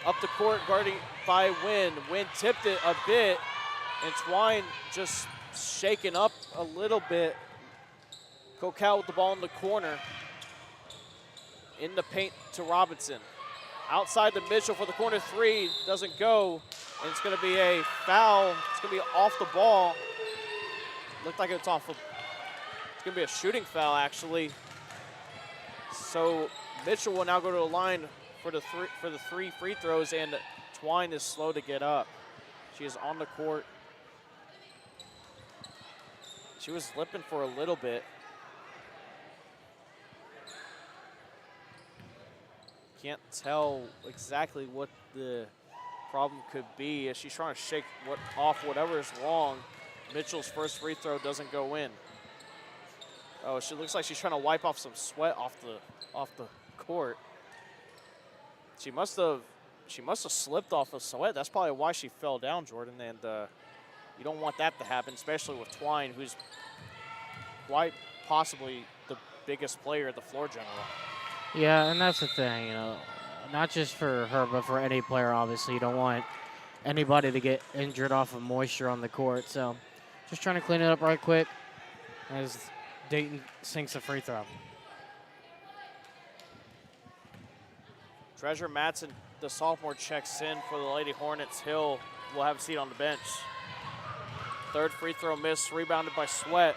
up the court, guarding by Wynn. Wynn tipped it a bit, and Twine just shaken up a little bit. Cocal with the ball in the corner. In the paint to Robinson. Outside to Mitchell for the corner 3, doesn't go, and it's going to be a foul. It's going to be off the ball. Looked like it's off of, it's going to be a shooting foul actually. So Mitchell will now go to the line for the 3 free throws, and Twine is slow to get up. She is on the court. She was slipping for a little bit. Can't tell exactly what the problem could be as she's trying to shake off whatever is wrong. Mitchell's first free throw doesn't go in. Oh, she looks like she's trying to wipe off some sweat off the court. She must have slipped off of sweat. That's probably why she fell down, Jordan. And you don't want that to happen, especially with Twine, who's quite possibly the biggest player at the floor general. Yeah, and that's the thing, you know, not just for her, but for any player, obviously. You don't want anybody to get injured off of moisture on the court. So just trying to clean it up right quick as Dayton sinks a free throw. Treasure Matson, the sophomore, checks in for the Lady Hornets. Hill will have a seat on the bench. Third free throw missed, rebounded by Sweat.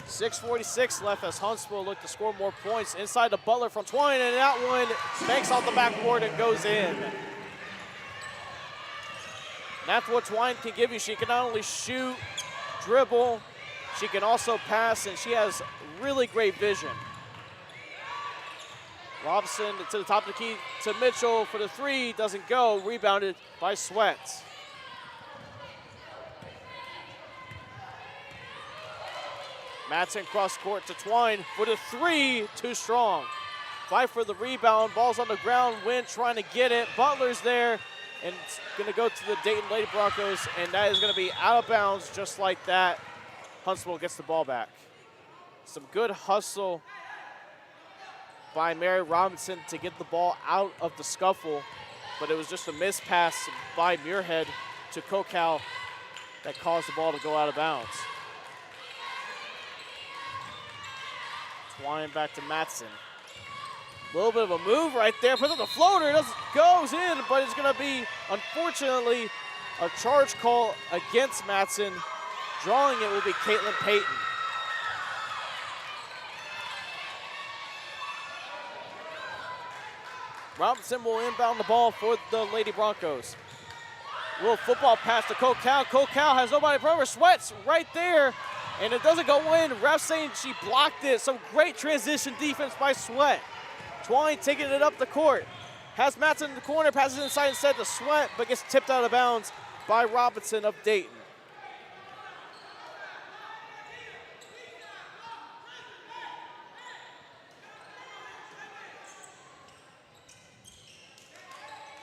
6:46 left as Huntsville look to score more points. Inside the Butler from Twine, and that one banks off the backboard and goes in. That's what Twine can give you. She can not only shoot, dribble, she can also pass, and she has really great vision. Robinson to the top of the key to Mitchell for the three. Doesn't go. Rebounded by Sweat. Matson cross court to Twine for the three. Too strong. Fight for the rebound. Ball's on the ground. Wynn trying to get it. Butler's there. And it's going to go to the Dayton Lady Broncos. And that is going to be out of bounds just like that. Huntsville gets the ball back. Some good hustle by Mary Robinson to get the ball out of the scuffle, but it was just a miss pass by Muirhead to Kokow that caused the ball to go out of bounds. Twine back to Matson. A little bit of a move right there, puts up the floater, it goes in, but it's gonna be, unfortunately, a charge call against Matson. Drawing it will be Caitlin Payton. Robinson will inbound the ball for the Lady Broncos. Little football pass to Kokow. Kokow has nobody in front of her. Sweats right there, and it doesn't go in. Ref saying she blocked it. Some great transition defense by Sweat. Twine taking it up the court. Has Matson in the corner, passes inside instead to Sweat, but gets tipped out of bounds by Robinson of Dayton.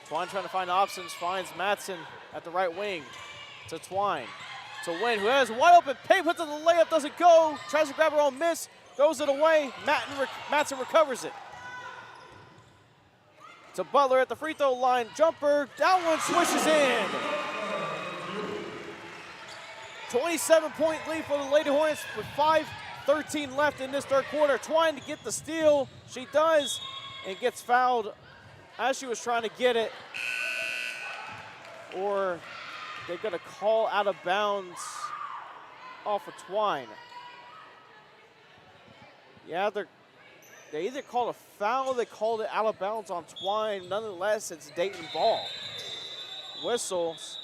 Twine trying to find options, finds Matson at the right wing to Twine. To Wynn, who has wide open paint, puts it in the layup, doesn't go, tries to grab her own miss, throws it away, Matson recovers it. To Butler at the free throw line, jumper, that one swishes in. 27-point lead for the Lady Hornets with 5:13 left in this third quarter. Twine to get the steal, she does, and gets fouled as she was trying to get it, or they're going to call out of bounds off of Twine. Yeah, they either called a foul or they called it out of bounds on Twine. Nonetheless, it's Dayton ball. Whistles.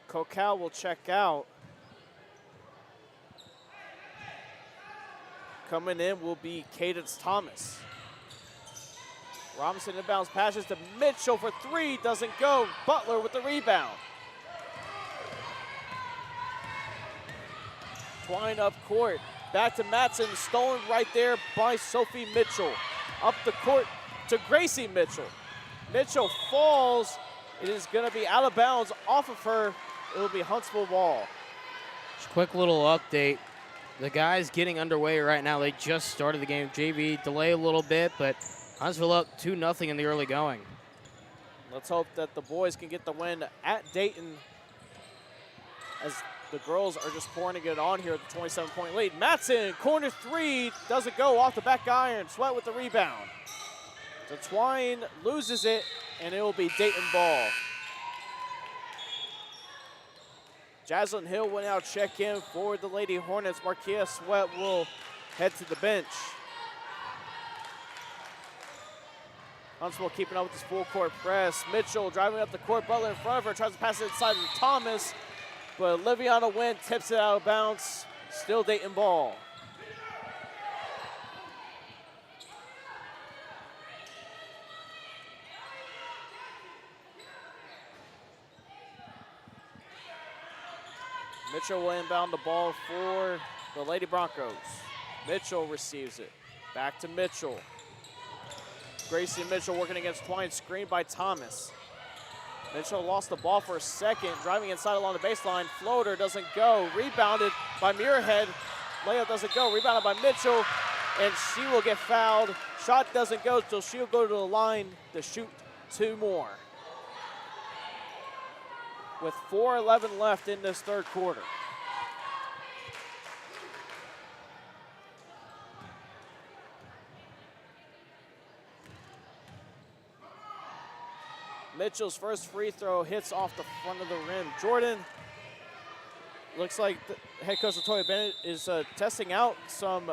Kokow will check out. Coming in will be Cadence Thomas. Robinson inbounds, passes to Mitchell for three, doesn't go. Butler with the rebound. Twine up court, back to Matson, stolen right there by Sophie Mitchell. Up the court to Gracie Mitchell. Mitchell falls, it is gonna be out of bounds off of her. It'll be Huntsville ball. Just quick little update. The guys getting underway right now, they just started the game. JV delay a little bit, but Huntsville up 2-0 in the early going. Let's hope that the boys can get the win at Dayton as the girls are just pouring it on here at the 27-point lead. Matson, corner three, doesn't go, off the back iron. Sweat with the rebound. So Twine loses it, and it will be Dayton ball. Jaslyn Hill will now check in for the Lady Hornets. Markia Sweat will head to the bench. Huntsville keeping up with this full court press. Mitchell driving up the court, Butler in front of her, tries to pass it inside to Thomas, but Liviana Wynn tips it out of bounds. Still Dayton ball. Mitchell will inbound the ball for the Lady Broncos. Mitchell receives it. Back to Mitchell. Gracie Mitchell working against Twine, screened by Thomas. Mitchell lost the ball for a second, driving inside along the baseline. Floater doesn't go, rebounded by Muirhead. Layup doesn't go, rebounded by Mitchell, and she will get fouled. Shot doesn't go, so she'll go to the line to shoot two more. With 4:11 left in this third quarter. Mitchell's first free throw hits off the front of the rim. Jordan, looks like the head coach Latoya Bennett is testing out some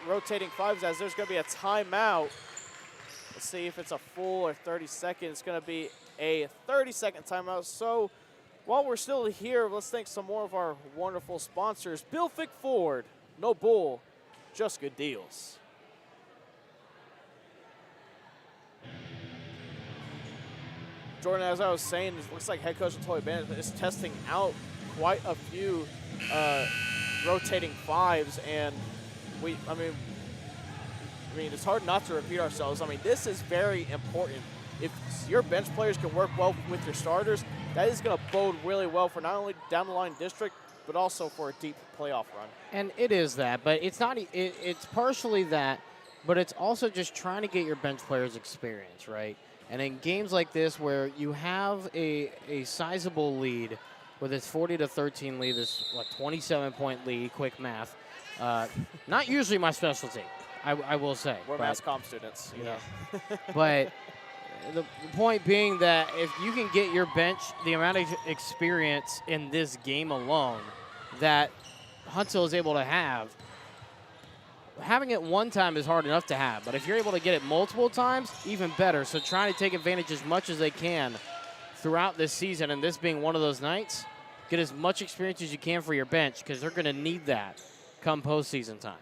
rotating fives as there's going to be a timeout. Let's see if it's a full or 30 seconds. It's going to be a 30-second timeout. So while we're still here, let's thank some more of our wonderful sponsors. Bill Fick Ford, no bull, just good deals. Jordan, as I was saying, it looks like head coach Toy Bennett is testing out quite a few rotating fives, and I mean, it's hard not to repeat ourselves. I mean, this is very important. If your bench players can work well with your starters, that is going to bode really well for not only down the line district, but also for a deep playoff run. And it is that, but it's not. It's partially that, but it's also just trying to get your bench players experience, right? And in games like this where you have a sizable lead, with this 40-13 lead, this 27-point lead, quick math, not usually my specialty, I will say. We're mass comm students, you know. But the point being that if you can get your bench the amount of experience in this game alone that Huntsville is able to have, having it one time is hard enough to have, but if you're able to get it multiple times, even better. So trying to take advantage as much as they can throughout this season, and this being one of those nights, get as much experience as you can for your bench because they're going to need that come postseason time.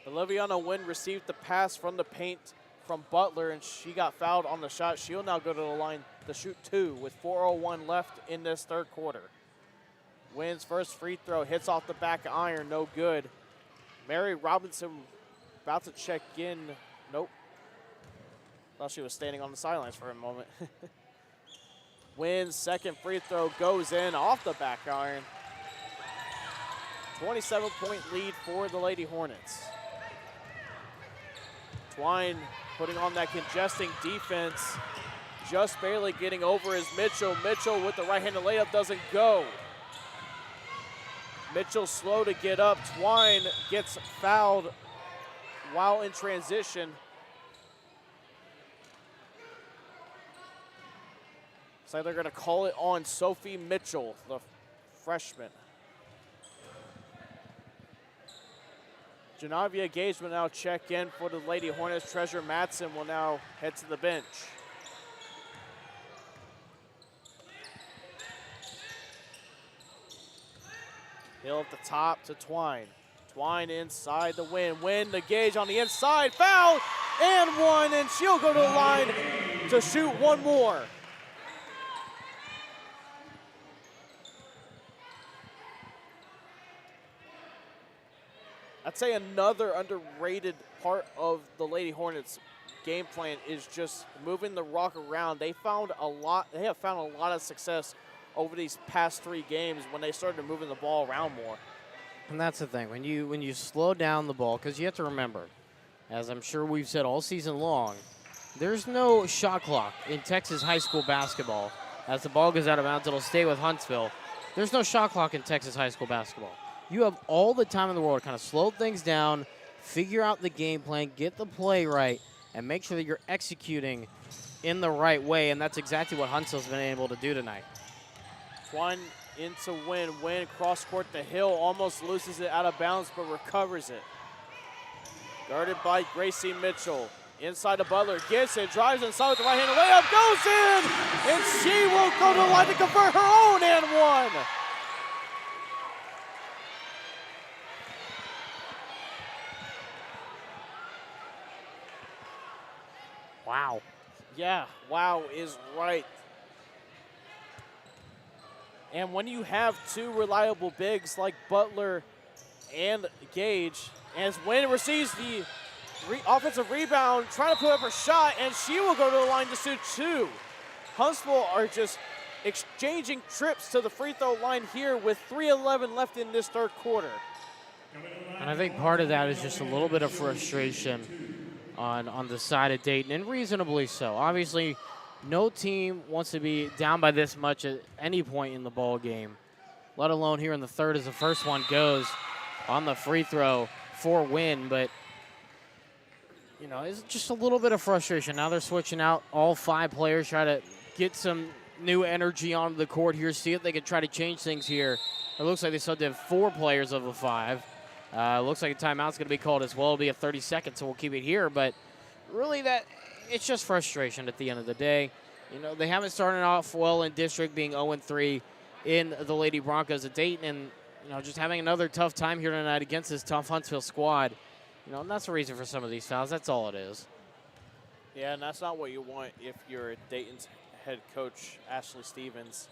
Oliviana Wynn received the pass from the paint from Butler, and she got fouled on the shot. She'll now go to the line to shoot 2 with 4:01 left in this third quarter. Wynn's first free throw hits off the back iron, no good. Mary Robinson about to check in. Nope. Thought she was standing on the sidelines for a moment. Wynn's second free throw goes in off the back iron. 27-point lead for the Lady Hornets. Twine putting on that congesting defense. Just barely getting over is Mitchell. Mitchell with the right-handed layup doesn't go. Mitchell slow to get up. Twine gets fouled while in transition. So they're going to call it on Sophie Mitchell, the freshman. Janavia Gage will now check in for the Lady Hornets. Treasure Matson will now head to the bench. Hill at the top to Twine. Twine inside the Win. Win the Gage on the inside. Foul and one, and she'll go to the line to shoot one more. I'd say another underrated part of the Lady Hornets game plan is just moving the rock around. They have found a lot of success over these past 3 games when they started moving the ball around more. And that's the thing. When you slow down the ball, because you have to remember, as I'm sure we've said all season long, there's no shot clock in Texas high school basketball. As the ball goes out of bounds, it'll stay with Huntsville. There's no shot clock in Texas high school basketball. You have all the time in the world to kind of slow things down, figure out the game plan, get the play right, and make sure that you're executing in the right way, and that's exactly what Huntsville's been able to do tonight. Twine into Win. Win cross court to Hill, almost loses it out of bounds, but recovers it. Guarded by Gracie Mitchell. Inside to Butler, gets it, drives inside with the right-handed layup, goes in, and she will go to the line to convert her own and one. Wow. Yeah, wow is right. And when you have 2 reliable bigs like Butler and Gage, as Wynn receives the offensive rebound, trying to put up her shot, and she will go to the line to shoot 2. Huntsville are just exchanging trips to the free throw line here with 3:11 left in this third quarter. And I think part of that is just a little bit of frustration on the side of Dayton, and reasonably so. Obviously, no team wants to be down by this much at any point in the ball game, let alone here in the third as the first one goes on the free throw for Win. But, you know, it's just a little bit of frustration. Now they're switching out all 5 players, try to get some new energy onto the court here, see if they can try to change things here. It looks like they still did 4 players of the 5. Looks like a timeout's going to be called as well. It'll be a 30 seconds, so we'll keep it here. But really, it's just frustration at the end of the day. You know, they haven't started off well in district, being 0-3 in the Lady Broncos of Dayton, and, you know, just having another tough time here tonight against this tough Huntsville squad. You know, and that's the reason for some of these fouls. That's all it is. Yeah, and that's not what you want if you're Dayton's head coach, Ashley Stevens.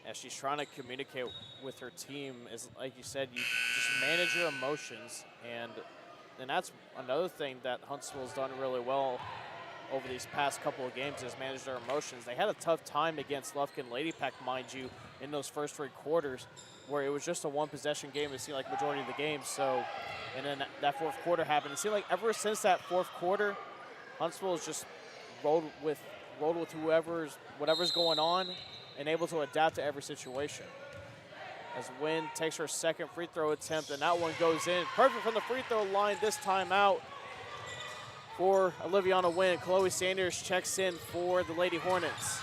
As she's trying to communicate with her team, is like you said, you just manage your emotions, and that's another thing that Huntsville's done really well over these past couple of games is manage their emotions. They had a tough time against Lufkin Lady Pack, mind you, in those first 3 quarters, where it was just a one-possession game. It seemed like majority of the game. So, and then that fourth quarter happened. It seemed like ever since that fourth quarter, Huntsville has just rolled with whatever's going on, and able to adapt to every situation. As Wynn takes her second free throw attempt, and that one goes in. Perfect from the free throw line this time out for Oliviana Wynn. Chloe Sanders checks in for the Lady Hornets.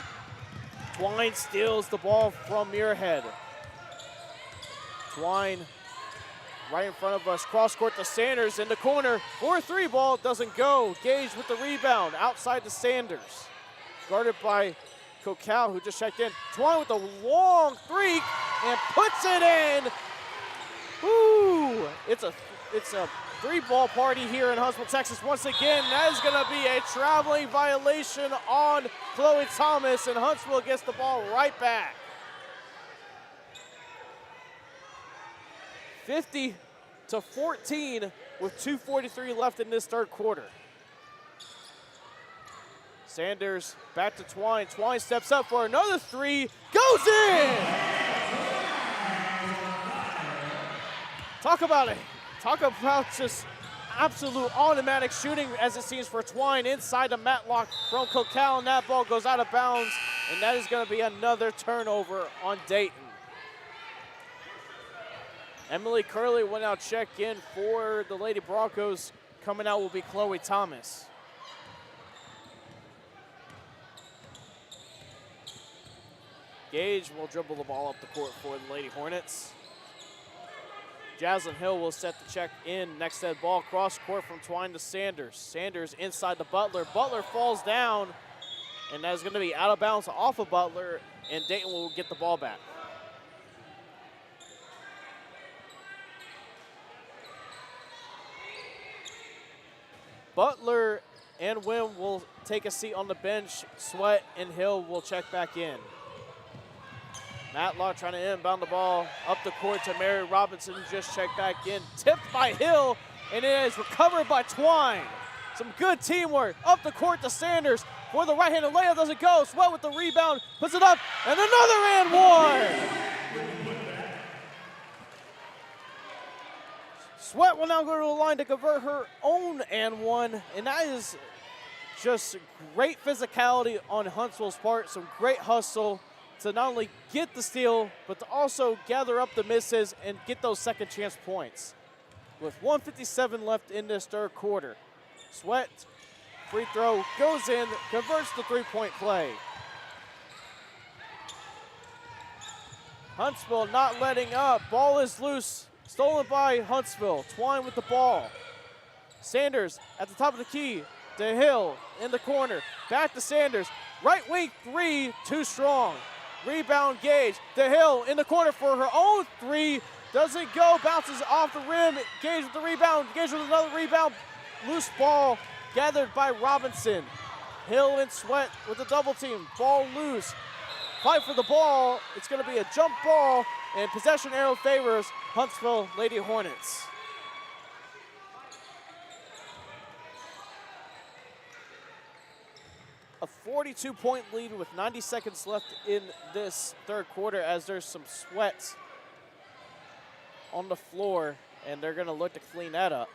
Twine steals the ball from Muirhead. Twine right in front of us. Cross court to Sanders in the corner. 4-3 ball doesn't go. Gage with the rebound outside to Sanders. Guarded by Cocal, who just checked in. Twine with a long three and puts it in. Woo! It's a 3-ball party here in Huntsville, Texas. Once again, that is going to be a traveling violation on Chloe Thomas, and Huntsville gets the ball right back. 50-14 with 2:43 left in this third quarter. Sanders back to Twine. Twine steps up for another three. Goes in! Talk about it. Talk about just absolute automatic shooting, as it seems, for Twine inside the matlock from Cocal, and that ball goes out of bounds, and that is going to be another turnover on Dayton. Emily Curley will now check in for the Lady Broncos. Coming out will be Chloe Thomas. Gage will dribble the ball up the court for the Lady Hornets. Jaslyn Hill will set the check in. Next head ball, cross court from Twine to Sanders. Sanders inside the Butler. Butler falls down, and that is going to be out of bounds off of Butler, and Dayton will get the ball back. Butler and Wynn will take a seat on the bench. Sweat and Hill will check back in. Matlock trying to inbound the ball up the court to Mary Robinson, who just checked back in. Tipped by Hill, and it is recovered by Twine. Some good teamwork. Up the court to Sanders for the right-handed layup. Doesn't go. Sweat with the rebound. Puts it up, and another and one. Sweat will now go to the line to convert her own and one, and that is just great physicality on Huntsville's part. Some great hustle to not only get the steal, but to also gather up the misses and get those second chance points. With 1:57 left in this third quarter, Sweat, free throw, goes in, converts the three-point play. Huntsville not letting up. Ball is loose, stolen by Huntsville. Twine with the ball. Sanders at the top of the key to Hill in the corner. Back to Sanders. Right wing three, too strong. Rebound Gage. To Hill in the corner for her own three. Doesn't go, bounces off the rim. Gage with the rebound. Gage with another rebound. Loose ball gathered by Robinson. Hill and Sweat with the double team. Ball loose. Fight for the ball. It's going to be a jump ball, and possession arrow favors Huntsville Lady Hornets. A 42-point lead with 90 seconds left in this third quarter, as there's some sweat on the floor, and they're going to look to clean that up.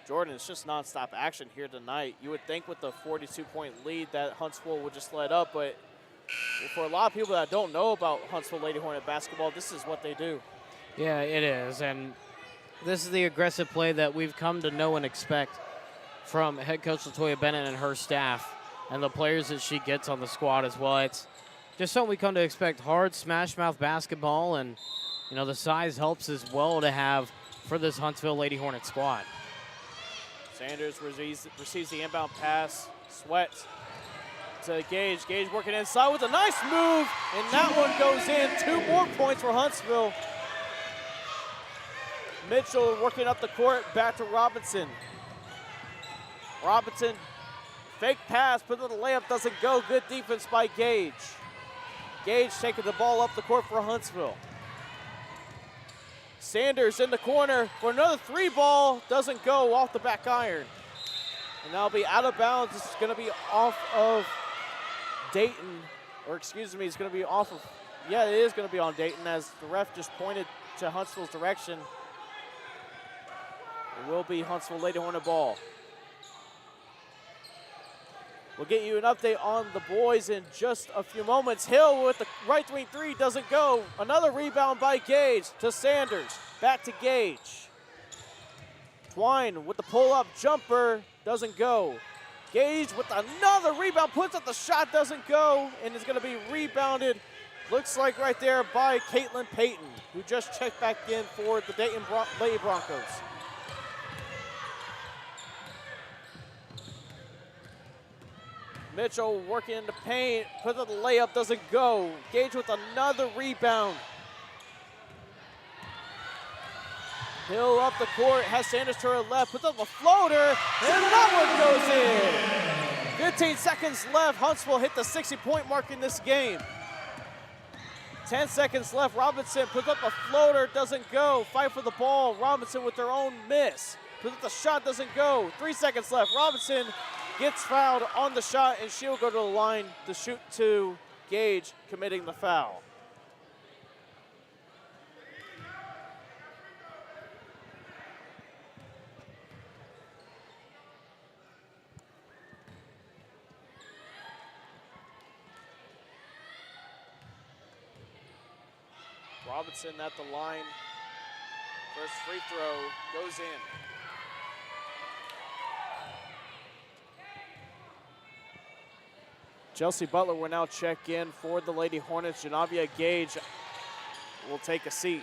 Jordan, it's just nonstop action here tonight. You would think with the 42-point lead that Huntsville would just let up, but for a lot of people that don't know about Huntsville Lady Hornet basketball, this is what they do. Yeah, it is, and this is the aggressive play that we've come to know and expect from head coach LaToya Bennett and her staff and the players that she gets on the squad as well. It's just something we come to expect: hard smash mouth basketball, and you know the size helps as well to have for this Huntsville Lady Hornet squad. Sanders receives the inbound pass. Sweat to Gage. Gage working inside with a nice move, and that one goes in. 2 more points for Huntsville. Mitchell working up the court, back to Robinson. Robinson, fake pass, put it in the layup, doesn't go. Good defense by Gage. Gage taking the ball up the court for Huntsville. Sanders in the corner for another 3 ball, doesn't go, off the back iron. And that'll be out of bounds. This is going to be off of Dayton, or excuse me, it's going to be off of, yeah, it is going to be on Dayton as the ref just pointed to Huntsville's direction. It will be Huntsville Lady Hornet ball. We'll get you an update on the boys in just a few moments. Hill with the right wing 3, doesn't go. Another rebound by Gage to Sanders. Back to Gage. Twine with the pull-up jumper, doesn't go. Gage with another rebound, puts up the shot, doesn't go, and is going to be rebounded, looks like right there, by Caitlin Payton, who just checked back in for the Dayton Lady Broncos. Mitchell working in the paint, puts up the layup, doesn't go. Gage with another rebound. Hill up the court, has Sanders to her left, puts up a floater, and that one goes in. 15 seconds left. Huntsville hit the 60-point mark in this game. 10 seconds left. Robinson puts up a floater, doesn't go. Fight for the ball. Robinson with their own miss. Puts up the shot, doesn't go. 3 seconds left. Robinson gets fouled on the shot, and she'll go to the line to shoot to Gage, committing the foul. Robinson at the line. First free throw goes in. Chelsea Butler will now check in for the Lady Hornets. Janavia Gage will take a seat.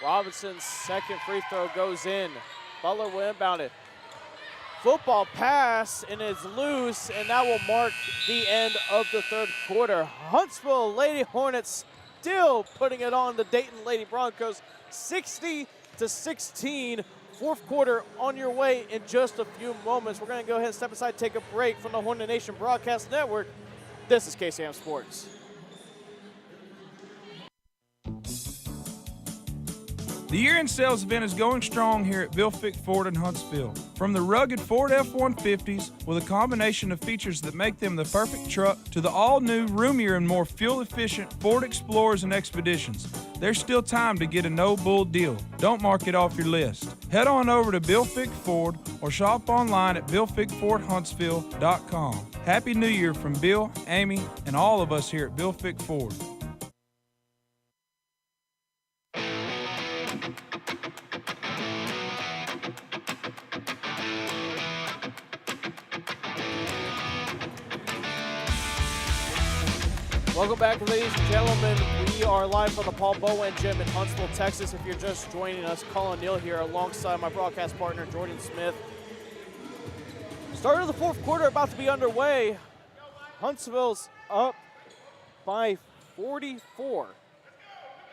Robinson's second free throw goes in. Butler will inbound it. Football pass, and it's loose, and that will mark the end of the third quarter. Huntsville Lady Hornets still putting it on the Dayton Lady Broncos, 60-16. Fourth quarter on your way in just a few moments. We're going to go ahead and step aside, take a break from the Hornet Nation Broadcast Network. This is KSAM Sports. The year-end sales event is going strong here at Bill Fick Ford in Huntsville. From the rugged Ford F-150s with a combination of features that make them the perfect truck to the all-new, roomier, and more fuel-efficient Ford Explorers and Expeditions, there's still time to get a no-bull deal. Don't mark it off your list. Head on over to Bill Fick Ford or shop online at BillFickFordHuntsville.com. Happy New Year from Bill, Amy, and all of us here at Bill Fick Ford. Welcome back, ladies and gentlemen. We are live from the Paul Bowen Gym in Huntsville, Texas. If you're just joining us, Collin Neill here alongside my broadcast partner, Jordan Smith. Start of the fourth quarter about to be underway. Huntsville's up by 44,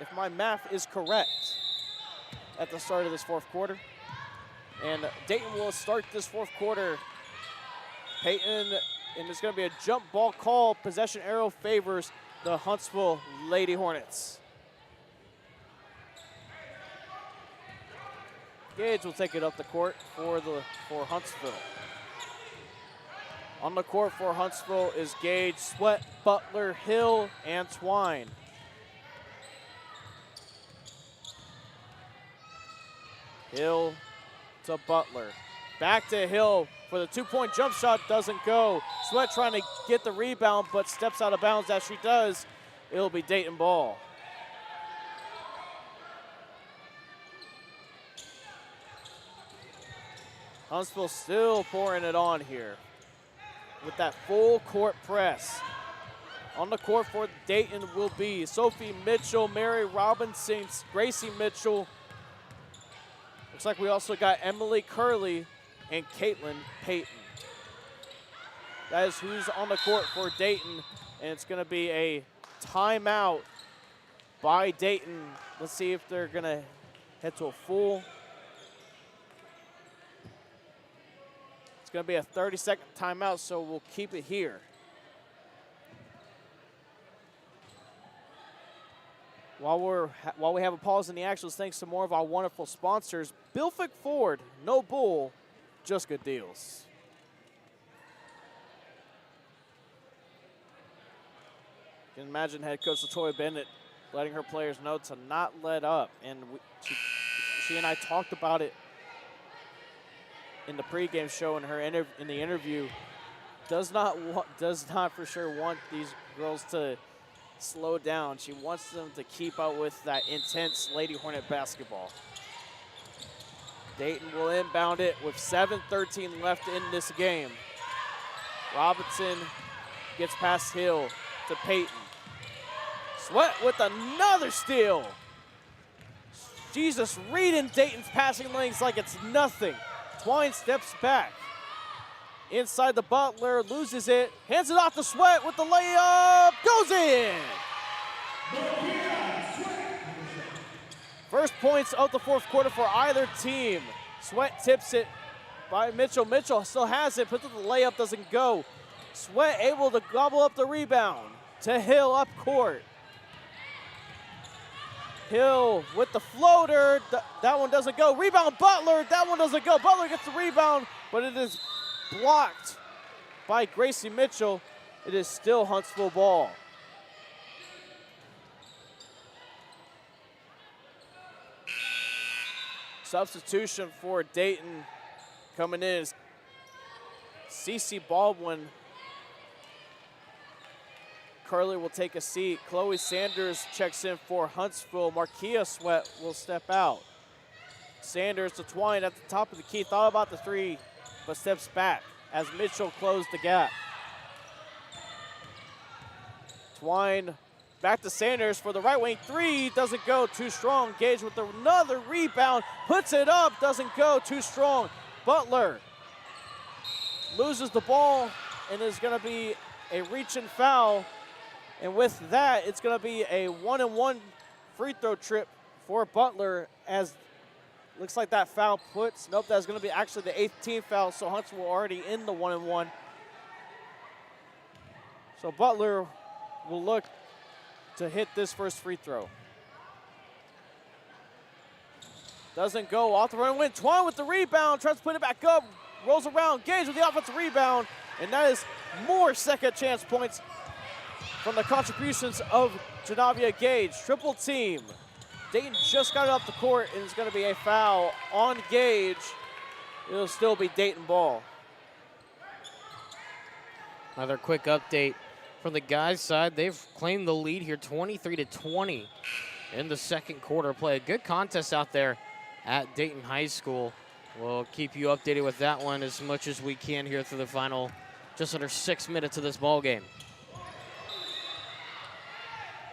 if my math is correct, at the start of this fourth quarter. And Dayton will start this fourth quarter. Peyton, and it's going to be a jump ball call. Possession arrow favors the Huntsville Lady Hornets. Gage will take it up the court for Huntsville. On the court for Huntsville is Gage, Sweat, Butler, Hill, and Twine. Hill to Butler. Back to Hill for the two-point jump shot, doesn't go. Sweat trying to get the rebound, but steps out of bounds. As she does, it'll be Dayton ball. Huntsville still pouring it on here. with that full court press. On the court for Dayton will be Sophie Mitchell, Mary Robinson, Gracie Mitchell. Looks like we also got Emily Curley and Caitlin Payton. That is who's on the court for Dayton, and it's going to be a timeout by Dayton. Let's see if they're going to head to a full. It's going to be a 30-second timeout, so we'll keep it here. While we have a pause in the action, thanks to more of our wonderful sponsors, Bilfick Ford, no bull, just good deals. You can imagine head coach LaToya Bennett letting her players know to not let up, and she and I talked about it in the pregame show in her in the interview. Does not for sure want these girls to slow down. She wants them to keep up with that intense Lady Hornet basketball. Dayton will inbound it with 7:13 left in this game. Robinson gets past Hill to Payton. Sweat with another steal. She's just reading Dayton's passing lanes like it's nothing. Twine steps back. Inside the Butler, loses it, hands it off to Sweat with the layup, goes in! First points of the fourth quarter for either team. Sweat tips it by Mitchell. Mitchell still has it, but the layup doesn't go. Sweat able to gobble up the rebound to Hill up court. Hill with the floater, that one doesn't go. Rebound Butler, that one doesn't go. Butler gets the rebound, but it is blocked by Gracie Mitchell. It is still Huntsville ball. Substitution for Dayton coming in is Cece Baldwin. Curley will take a seat. Chloe Sanders checks in for Huntsville. Markia Sweat will step out. Sanders to Twine at the top of the key. Thought about the three, but steps back as Mitchell closed the gap. Twine back to Sanders for the right wing three. Doesn't go, too strong. Gage with another rebound. Puts it up, doesn't go, too strong. Butler loses the ball, and there's going to be a reach and foul. And with that, it's going to be a 1-and-1 free throw trip for Butler, as looks like that foul puts. Nope, that's going to be actually the 18th foul, so Huntsville already in the 1-and-1. So Butler will look to hit this first free throw. Doesn't go, off the run win. Twine with the rebound, tries to put it back up, rolls around, Gage with the offensive rebound, and that is more second chance points from the contributions of Janavia Gage. Triple team. Dayton just got it up the court, and it's going to be a foul on Gage. It'll still be Dayton ball. Another quick update from the guys' side. They've claimed the lead here 23-20 in the second quarter play. A good contest out there at Dayton High School. We'll keep you updated with that one as much as we can here through the final just under 6 minutes of this ball game.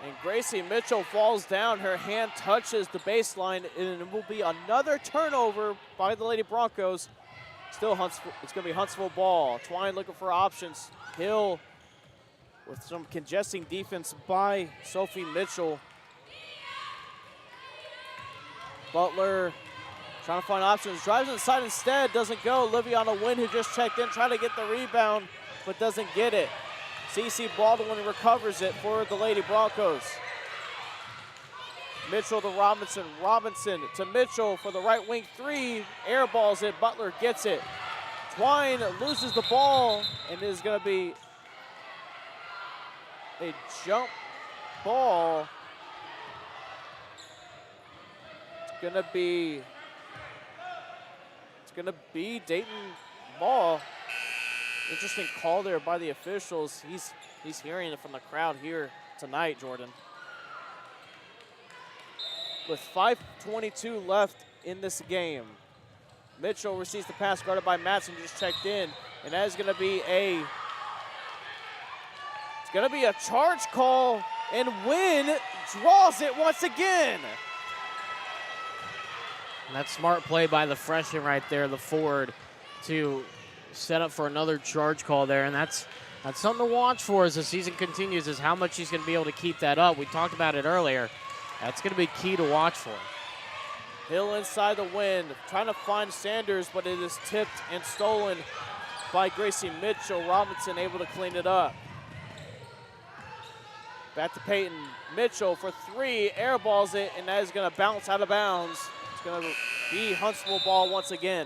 And Gracie Mitchell falls down. Her hand touches the baseline, and it will be another turnover by the Lady Broncos. Still Huntsville, it's going to be Huntsville ball. Twine looking for options. Hill with some congesting defense by Sophie Mitchell. Butler trying to find options. Drives inside instead, doesn't go. Olivia on a win who just checked in, trying to get the rebound, but doesn't get it. CC Baldwin recovers it for the Lady Broncos. Mitchell to Robinson. Robinson to Mitchell for the right wing three. Airballs it. Butler gets it. Twine loses the ball, and it is going to be a jump ball. It's going to be Dayton ball. Interesting call there by the officials. He's hearing it from the crowd here tonight, Jordan. With 5:22 left in this game, Mitchell receives the pass guarded by Matson, just checked in, and that is going to be a It's going to be a charge call, and Wynn draws it once again. And that's smart play by the freshman right there, the forward, to set up for another charge call there. And that's something to watch for as the season continues, is how much he's going to be able to keep that up. We talked about it earlier. That's going to be key to watch for. Hill inside the wind, trying to find Sanders, but it is tipped and stolen by Gracie Mitchell. Robinson able to clean it up. Back to Peyton. Mitchell for three, airballs it, and that is going to bounce out of bounds. It's going to be Huntsville ball once again.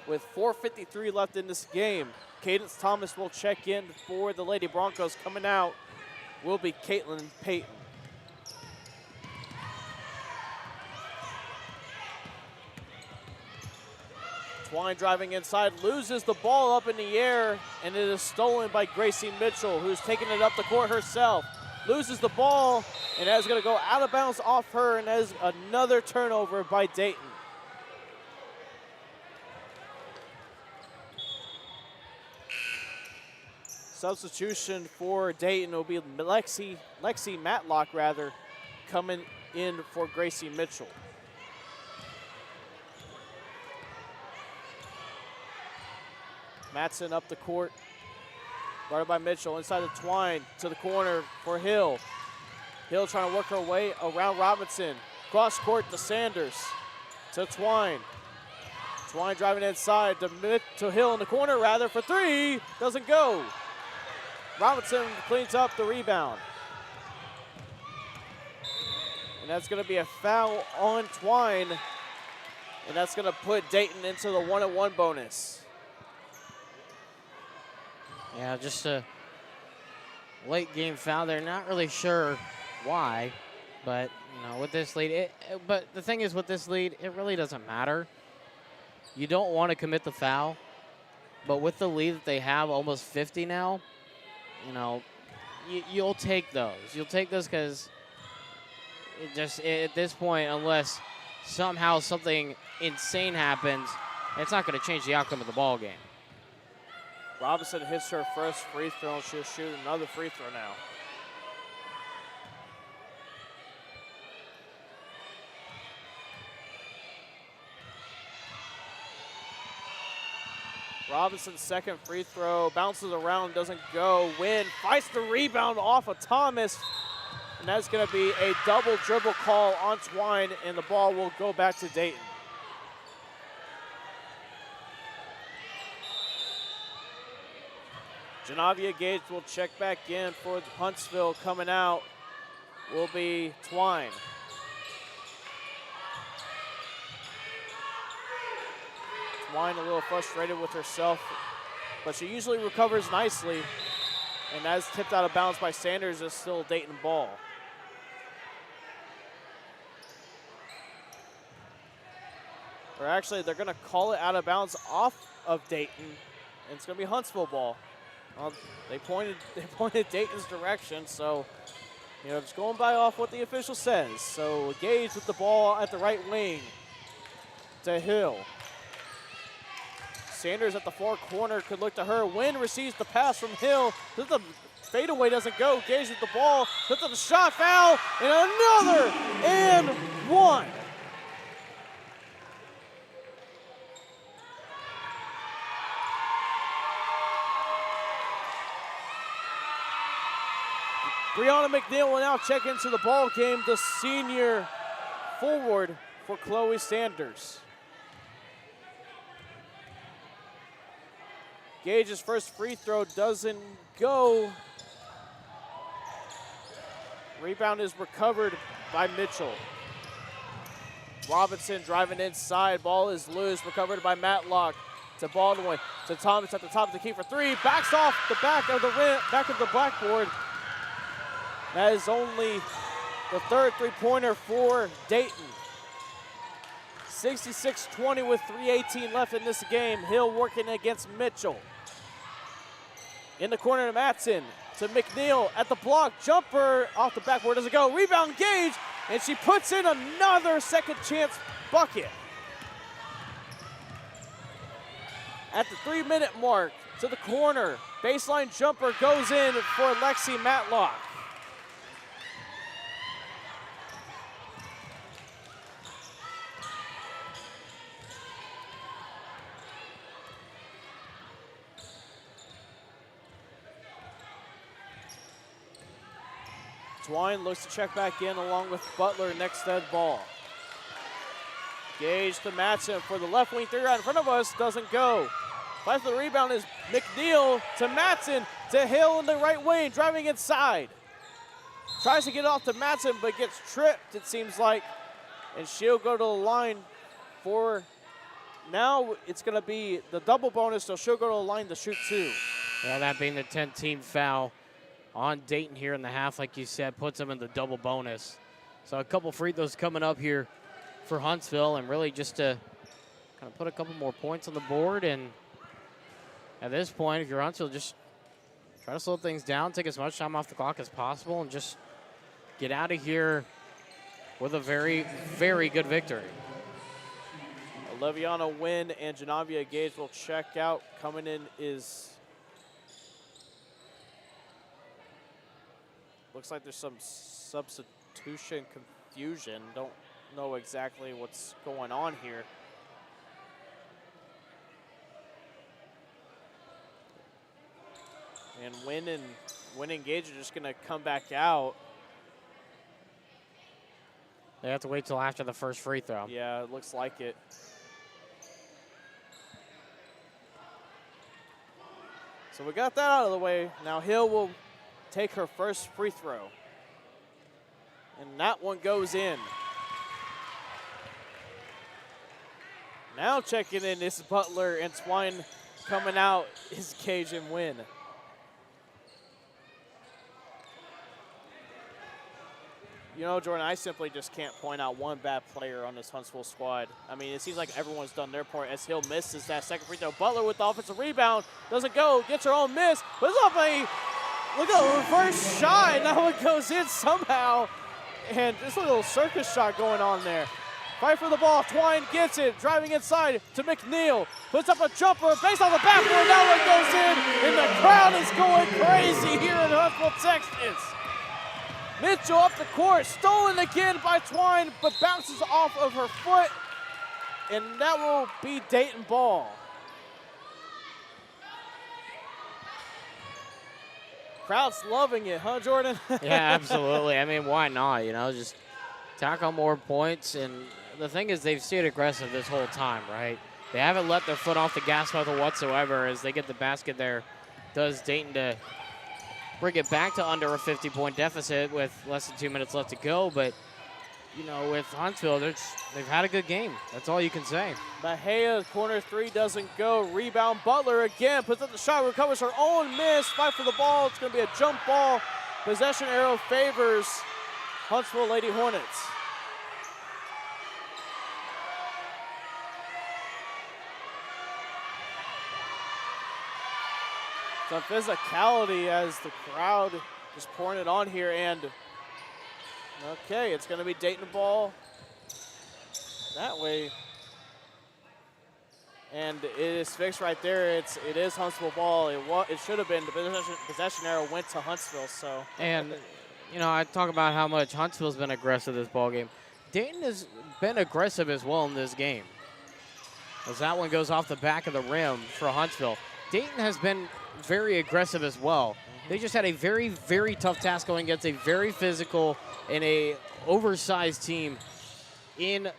With 4:53 left in this game, Cadence Thomas will check in for the Lady Broncos. Coming out will be Caitlin Payton. Twine driving inside, loses the ball up in the air, and it is stolen by Gracie Mitchell, who's taking it up the court herself. Loses the ball, and that is going to go out of bounds off her, and that is another turnover by Dayton. Substitution for Dayton will be Lexi Matlock, coming in for Gracie Mitchell. Matson up the court, guarded by Mitchell, inside the Twine, to the corner for Hill. Hill trying to work her way around Robinson. Cross court to Sanders, to Twine. Twine driving inside to Hill in the corner, for three. Doesn't go. Robinson cleans up the rebound. And that's going to be a foul on Twine. And that's going to put Dayton into the 1-on-1 bonus. Yeah, just a late game foul there. Not really sure why, but with this lead, but the thing is with this lead, it really doesn't matter. You don't want to commit the foul, but with the lead that they have, almost 50 now, you'll take those. You'll take those because at this point, unless somehow something insane happens, it's not going to change the outcome of the ball game. Robinson hits her first free throw, and she'll shoot another free throw now. Robinson's second free throw, bounces around, doesn't go. Wynn fights the rebound off of Thomas, and that's going to be a double dribble call on Twine, and the ball will go back to Dayton. Janavia Gage will check back in for Huntsville. Coming out will be Twine. Twine a little frustrated with herself, but she usually recovers nicely. And that's tipped out of bounds by Sanders. Is still Dayton ball. Or actually, they're going to call it out of bounds off of Dayton, and it's going to be Huntsville ball. Well, they pointed Dayton's direction, so just going by off what the official says. So Gage with the ball at the right wing to Hill. Sanders at the far corner could look to her. Wynn receives the pass from Hill. The fadeaway doesn't go. Gage with the ball, puts up the shot, foul, and another and one. Brianna McNeil will now check into the ball game, the senior forward for Chloe Sanders. Gage's first free throw doesn't go. Rebound is recovered by Mitchell. Robinson driving inside, ball is loose, recovered by Matlock. To Baldwin, to Thomas at the top of the key for three, backs off the back of the blackboard. That is only the third three-pointer for Dayton. 66-20 with 3:18 left in this game. Hill working against Mitchell. In the corner to Matson, to McNeil at the block. Jumper off the backboard, doesn't go. Rebound Gage, and she puts in another second chance bucket. At the 3-minute mark, to the corner. Baseline jumper goes in for Lexi Matlock. Twine looks to check back in along with Butler next to the ball. Gage to Matson for the left wing three right in front of us, doesn't go. Fight for the rebound is McNeil to Matson to Hill in the right wing, driving inside. Tries to get off to Matson, but gets tripped, it seems like. And she'll go to the line for, now it's gonna be the double bonus, so she'll go to the line to shoot 2. Yeah, that being the 10th team foul on Dayton here in the half, like you said, puts them in the double bonus. So a couple free throws coming up here for Huntsville, and really just to kind of put a couple more points on the board. And at this point, if you're Huntsville, just try to slow things down, take as much time off the clock as possible, and just get out of here with a very, very good victory. Leviana Wynn and Janavia Gage will check out. Coming in is, looks like there's some substitution confusion. Don't know exactly what's going on here. And Wynn and Gage are just gonna come back out. They have to wait till after the first free throw. Yeah, it looks like it. So we got that out of the way. Now Hill will take her first free throw. And that one goes in. Now checking in is Butler, and Twine coming out is Gage and Wynn. You know, Jordan, I simply just can't point out one bad player on this Huntsville squad. I mean, it seems like everyone's done their part as Hill misses that second free throw. Butler with the offensive rebound, doesn't go, gets her own miss, but it's off a, look at the reverse shot, and that one goes in somehow. And just a little circus shot going on there. Fight for the ball, Twine gets it, driving inside to McNeil, puts up a jumper, based on the backboard, that one goes in, and the crowd is going crazy here in Huntsville, Texas. Mitchell up the court, stolen again by Twine, but bounces off of her foot, and that will be Dayton ball. Crowd's loving it, huh, Jordan? Yeah, absolutely. I mean, why not? You know, just tack on more points. And the thing is, they've stayed aggressive this whole time, right? They haven't let their foot off the gas pedal whatsoever as they get the basket there. Does Dayton to bring it back to under a 50-point deficit with less than 2 minutes left to go. But, you know, with Huntsville, they've had a good game. That's all you can say. Bahia, corner three doesn't go. Rebound, Butler again, puts up the shot, recovers her own miss. Fight for the ball. It's going to be a jump ball. Possession arrow favors Huntsville Lady Hornets. Some physicality as the crowd is pouring it on here, and okay, it's going to be Dayton ball that way, and it is fixed right there. It is Huntsville ball. It should have been the possession arrow went to Huntsville. So, and you know, I talk about how much Huntsville's been aggressive this ball game. Dayton has been aggressive as well in this game, as that one goes off the back of the rim for Huntsville. Dayton has been very aggressive as well. They just had a very, very tough task going against a very physical and a oversized team in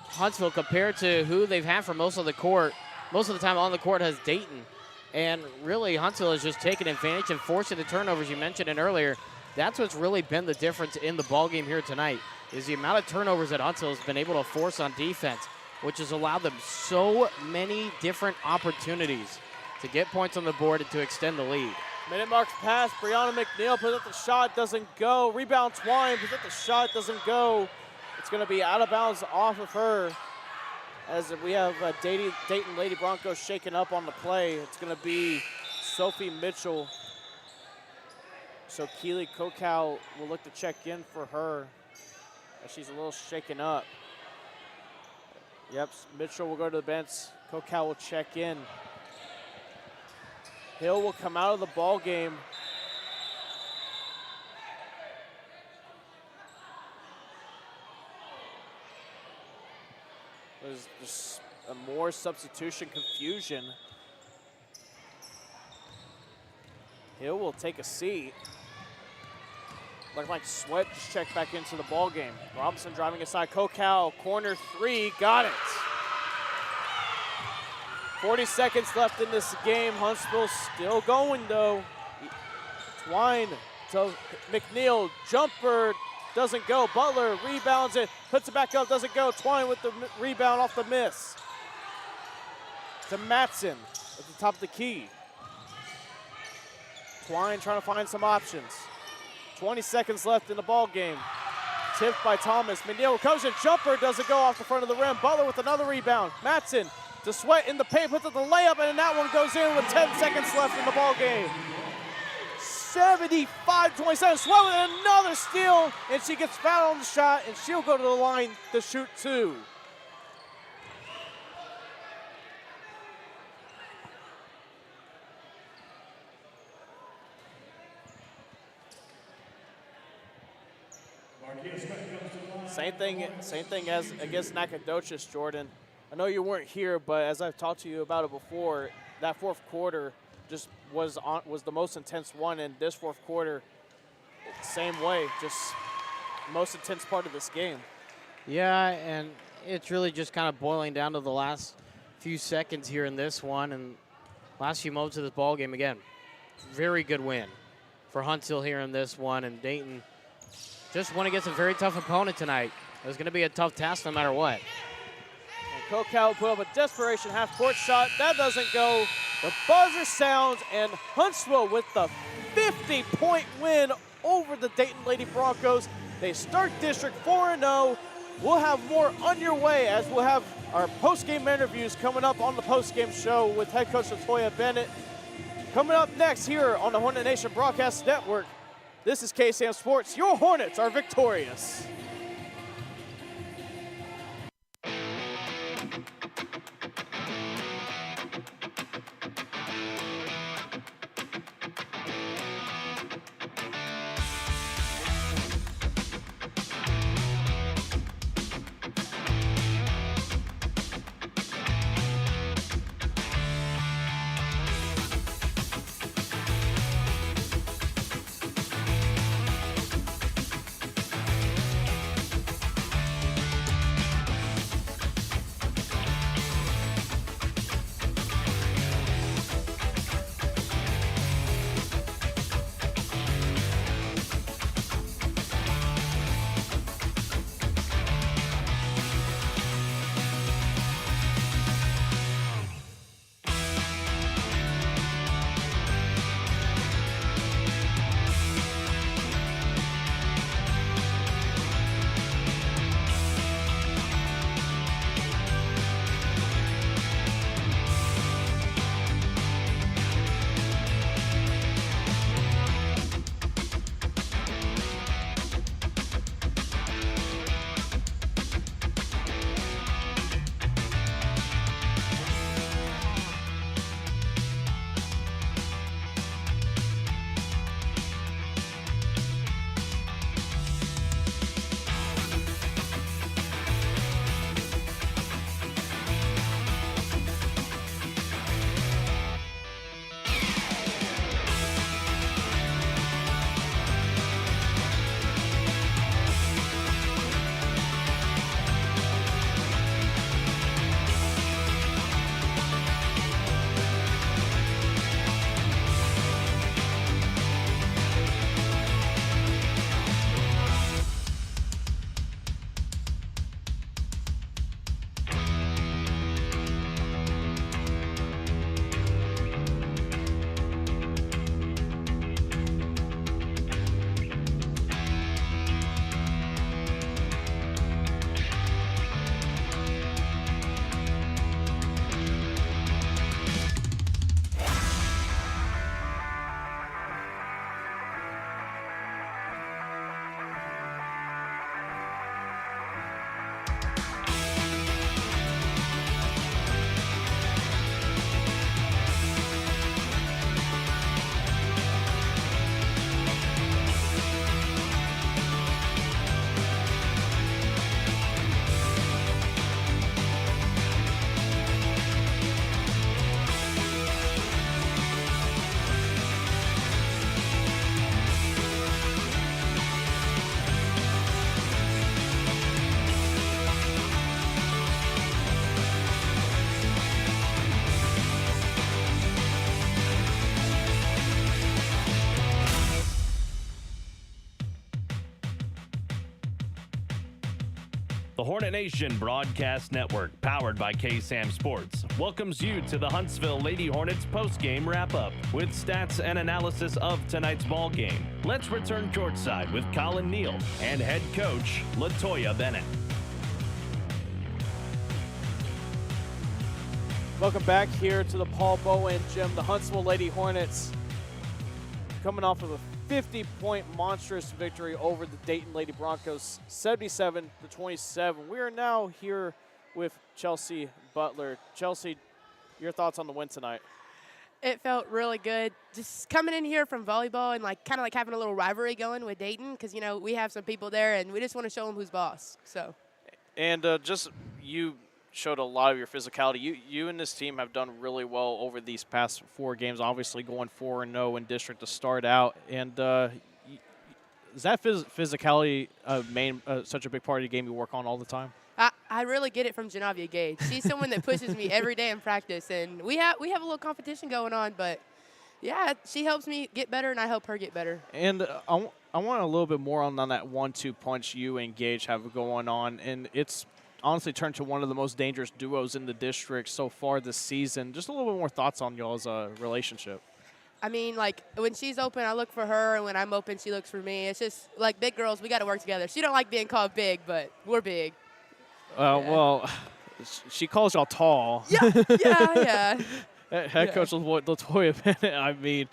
Huntsville compared to who they've had for most of the court. Most of the time on the court has Dayton. And really, Huntsville has just taken advantage and forcing the turnovers. You mentioned it earlier. That's what's really been the difference in the ball game here tonight, is the amount of turnovers that Huntsville has been able to force on defense, which has allowed them so many different opportunities to get points on the board and to extend the lead. Minute marks pass. Brianna McNeil puts up the shot, doesn't go. Rebound Twine, puts up the shot, doesn't go. It's going to be out of bounds off of her as we have Dayton Lady Broncos shaking up on the play. It's going to be Sophie Mitchell. So Keely Kokow will look to check in for her as she's a little shaken up. Yep, Mitchell will go to the bench. Kokow will check in. Hill will come out of the ball game. There's just more substitution confusion. Hill will take a seat. Looked like Sweat just checked back into the ball game. Robinson driving inside. Kocal, corner three, got it. 40 seconds left in this game. Huntsville still going though. Twine to McNeil, jumper, doesn't go. Butler rebounds it, puts it back up, doesn't go. Twine with the rebound off the miss. To Matson at the top of the key. Twine trying to find some options. 20 seconds left in the ball game. Tipped by Thomas. McNeil comes in, jumper doesn't go off the front of the rim. Butler with another rebound. Matson to Sweat in the paint, puts it the layup, and that one goes in with 10 seconds left in the ball game. 75-27. Sweat with another steal, and she gets fouled on the shot, and she'll go to the line to shoot two. Same thing as against Nacogdoches, Jordan. I know you weren't here, but as I've talked to you about it before, that fourth quarter just was the most intense one, and this fourth quarter, same way, just most intense part of this game. Yeah, and it's really just kind of boiling down to the last few seconds here in this one, and last few moments of this ball game again. Very good win for Huntsville here in this one, and Dayton just went against a very tough opponent tonight. It was going to be a tough task no matter what. And Kocal put up a desperation half-court shot. That doesn't go. The buzzer sounds, and Huntsville with the 50-point win over the Dayton Lady Broncos. They start District 4-0. We'll have more on your way as we'll have our post-game interviews coming up on the post-game show with head coach Latoya Bennett. Coming up next here on the Hornet Nation Broadcast Network, this is KSAM Sports. Your Hornets are victorious. The Hornet Nation Broadcast Network, powered by KSAM Sports, welcomes you to the Huntsville Lady Hornets post-game wrap-up with stats and analysis of tonight's ball game. Let's return courtside with Collin, Neill, and head coach LaToya Bennett. Welcome back here to the Paul Bowen Gym. The Huntsville Lady Hornets coming off of a 50-point monstrous victory over the Dayton Lady Broncos, 77-27. We are now here with Chelsea Butler. Chelsea, your thoughts on the win tonight? It felt really good. Just coming in here from volleyball and kind of having a little rivalry going with Dayton because, we have some people there and we just want to show them who's boss. So. And just you showed a lot of your physicality. You and this team have done really well over these past 4 games, obviously going 4-0 in district to start out. And is that physicality such a big part of the game you work on all the time? I really get it from Janavia Gage. She's someone that pushes me every day in practice, and we have a little competition going on, but yeah, she helps me get better, and I help her get better. And I want a little bit more on that 1-2 punch you and Gage have going on, and it's honestly turned to one of the most dangerous duos in the district so far this season. Just a little bit more thoughts on y'all's relationship. I mean, when she's open, I look for her, and when I'm open, she looks for me. It's just like big girls, we got to work together. She don't like being called big, but we're big. Well, she calls y'all tall. Yeah. Head coach LaToya Bennett, I mean.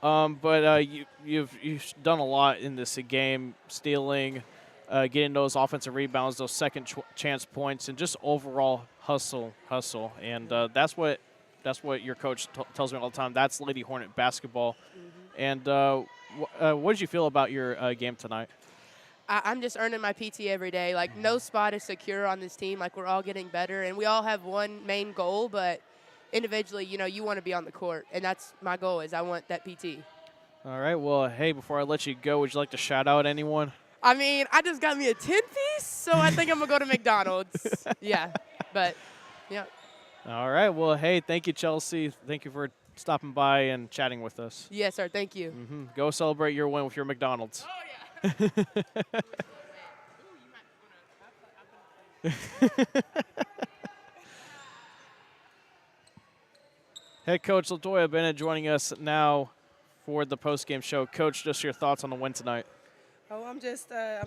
But you've done a lot in this game, stealing, getting those offensive rebounds, those second chance points, and just overall hustle. And that's what your coach tells me all the time. That's Lady Hornet basketball. Mm-hmm. And what did you feel about your game tonight? I'm just earning my PT every day. No spot is secure on this team. We're all getting better, and we all have one main goal, but individually, you want to be on the court, and that's my goal is I want that PT. All right. Well, hey, before I let you go, would you like to shout out anyone? I mean, I just got me a 10-piece, so I think I'm going to go to McDonald's. Yeah, but, yeah. All right. Well, hey, thank you, Chelsea. Thank you for stopping by and chatting with us. Yes, sir. Thank you. Mm-hmm. Go celebrate your win with your McDonald's. Oh, yeah. Head coach LaToya Bennett joining us now for the post-game show. Coach, just your thoughts on the win tonight. Oh, I'm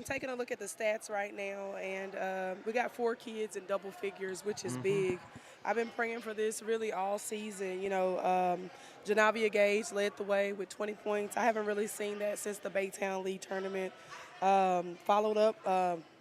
taking a look at the stats right now, and we got 4 kids in double figures, which is big. I've been praying for this really all season. Janavia Gage led the way with 20 points. I haven't really seen that since the Baytown League tournament. Followed up,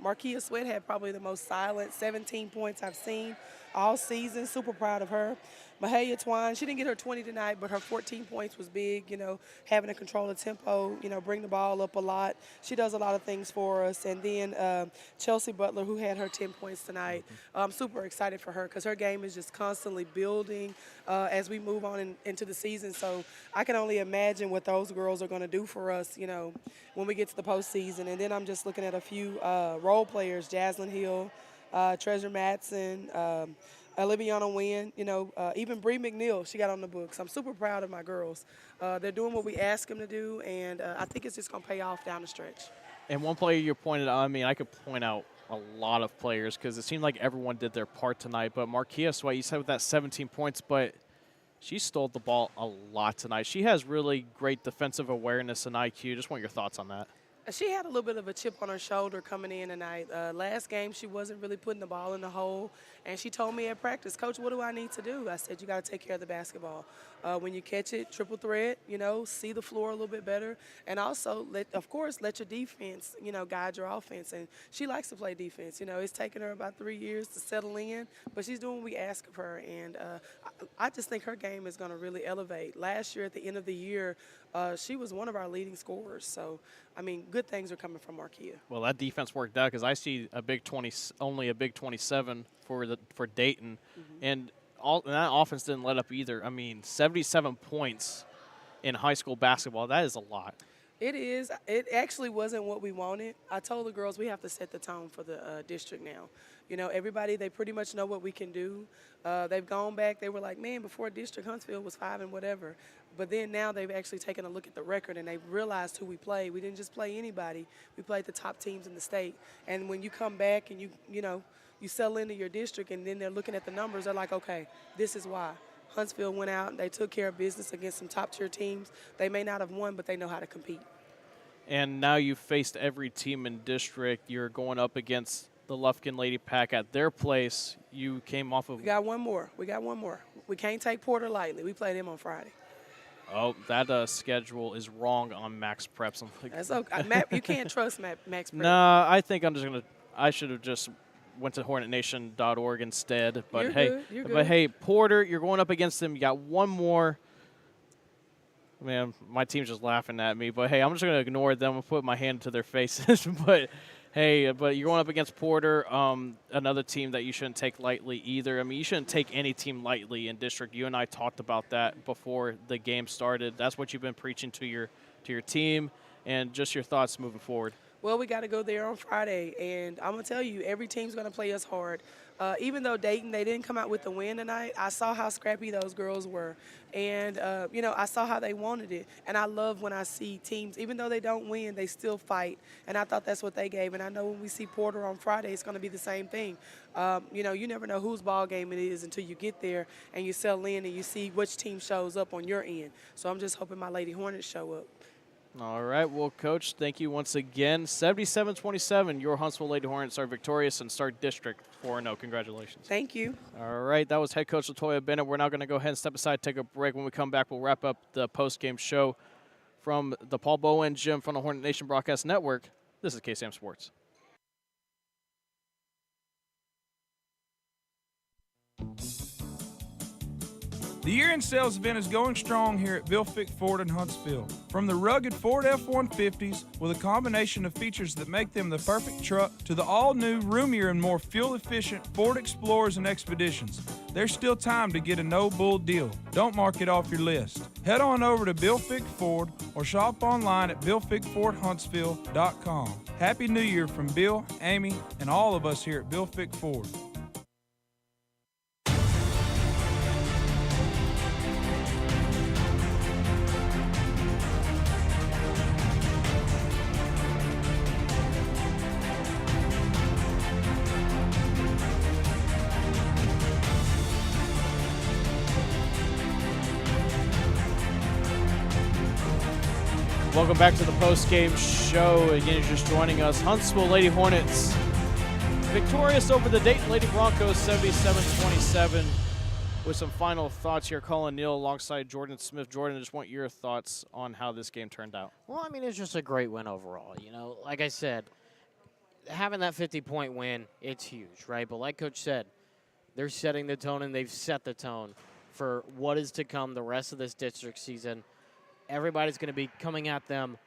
Markia Sweat had probably the most silent 17 points I've seen all season. Super proud of her. Mahalia Twine, she didn't get her 20 tonight, but her 14 points was big, having to control the tempo, bring the ball up a lot. She does a lot of things for us. And then Chelsea Butler, who had her 10 points tonight. I'm super excited for her because her game is just constantly building as we move on into the season. So I can only imagine what those girls are going to do for us, when we get to the postseason. And then I'm just looking at a few role players, Jaslyn Hill, Treasure Matson, Oliviana Wynn, even Bree McNeil, she got on the books. I'm super proud of my girls. They're doing what we ask them to do, and I think it's just going to pay off down the stretch. And one player you pointed out, I could point out a lot of players because it seemed like everyone did their part tonight. But Markia Sweat, you said with that 17 points, but she stole the ball a lot tonight. She has really great defensive awareness and IQ. Just want your thoughts on that. She had a little bit of a chip on her shoulder coming in tonight. Last game, she wasn't really putting the ball in the hole. And she told me at practice, Coach, what do I need to do? I said, you got to take care of the basketball. When you catch it, triple threat, see the floor a little bit better. And also, let your defense, guide your offense. And she likes to play defense. It's taken her about 3 years to settle in, but she's doing what we ask of her. And I just think her game is going to really elevate. Last year, at the end of the year, she was one of our leading scorers. So, good things are coming from Markia. Well, that defense worked out because I see only a big 27 for Dayton, and that offense didn't let up either. 77 points in high school basketball, that is a lot. It is. It actually wasn't what we wanted. I told the girls we have to set the tone for the district now. You know, everybody, they pretty much know what we can do. They've gone back. They were like, man, before district, Huntsville was 5 and whatever. But then now they've actually taken a look at the record and they've realized who we played. We didn't just play anybody. We played the top teams in the state. And when you come back and you sell into your district and then they're looking at the numbers, they're like, okay, this is why. Huntsville went out and they took care of business against some top-tier teams. They may not have won, but they know how to compete. And now you've faced every team in district. You're going up against the Lufkin Lady Pack at their place. You came off of – We got one more. We can't take Porter lightly. We play them on Friday. Oh, that schedule is wrong on Max Preps. That's okay. You can't trust Max Prep. Nah, I think I'm just going to – I should have just – went to hornetnation.org instead. But You're good. Hey, Porter, you're going up against them. You got one more. Man, my team's just laughing at me. But hey, I'm just going to ignore them and put my hand to their faces. But hey, you're going up against Porter, another team that you shouldn't take lightly either. I mean, you shouldn't take any team lightly in district. You and I talked about that before the game started. That's what you've been preaching to your team, and just your thoughts moving forward. Well, we got to go there on Friday, and I'm going to tell you, every team's going to play us hard. Even though Dayton, they didn't come out with the win tonight, I saw how scrappy those girls were. And, I saw how they wanted it. And I love when I see teams, even though they don't win, they still fight. And I thought that's what they gave. And I know when we see Porter on Friday, it's going to be the same thing. You never know whose ball game it is until you get there and you settle in and you see which team shows up on your end. So I'm just hoping my Lady Hornets show up. All right, well, Coach, thank you once again. 77-27, your Huntsville Lady Hornets are victorious and start district 4-0. Congratulations. Thank you. All right, that was head coach Latoya Bennett. We're now going to go ahead and step aside, take a break. When we come back, we'll wrap up the post-game show from the Paul Bowen Gym from the Hornet Nation Broadcast Network. This is KSAM Sports. The year-end sales event is going strong here at Bill Fick Ford in Huntsville. From the rugged Ford F-150s with a combination of features that make them the perfect truck to the all-new, roomier, and more fuel-efficient Ford Explorers and Expeditions, there's still time to get a no-bull deal. Don't mark it off your list. Head on over to Bill Fick Ford or shop online at BillFickFordHuntsville.com. Happy New Year from Bill, Amy, and all of us here at Bill Fick Ford. Welcome back to the post-game show. Again, you're just joining us. Huntsville Lady Hornets victorious over the Dayton Lady Broncos 77-27. With some final thoughts here, Collin, Neill alongside Jordan Smith. Jordan, I just want your thoughts on how this game turned out. Well, I mean, it's just a great win overall. Like I said, having that 50-point win, it's huge, right? But like Coach said, they're setting the tone, and they've set the tone for what is to come the rest of this district season. Everybody's going to be coming at them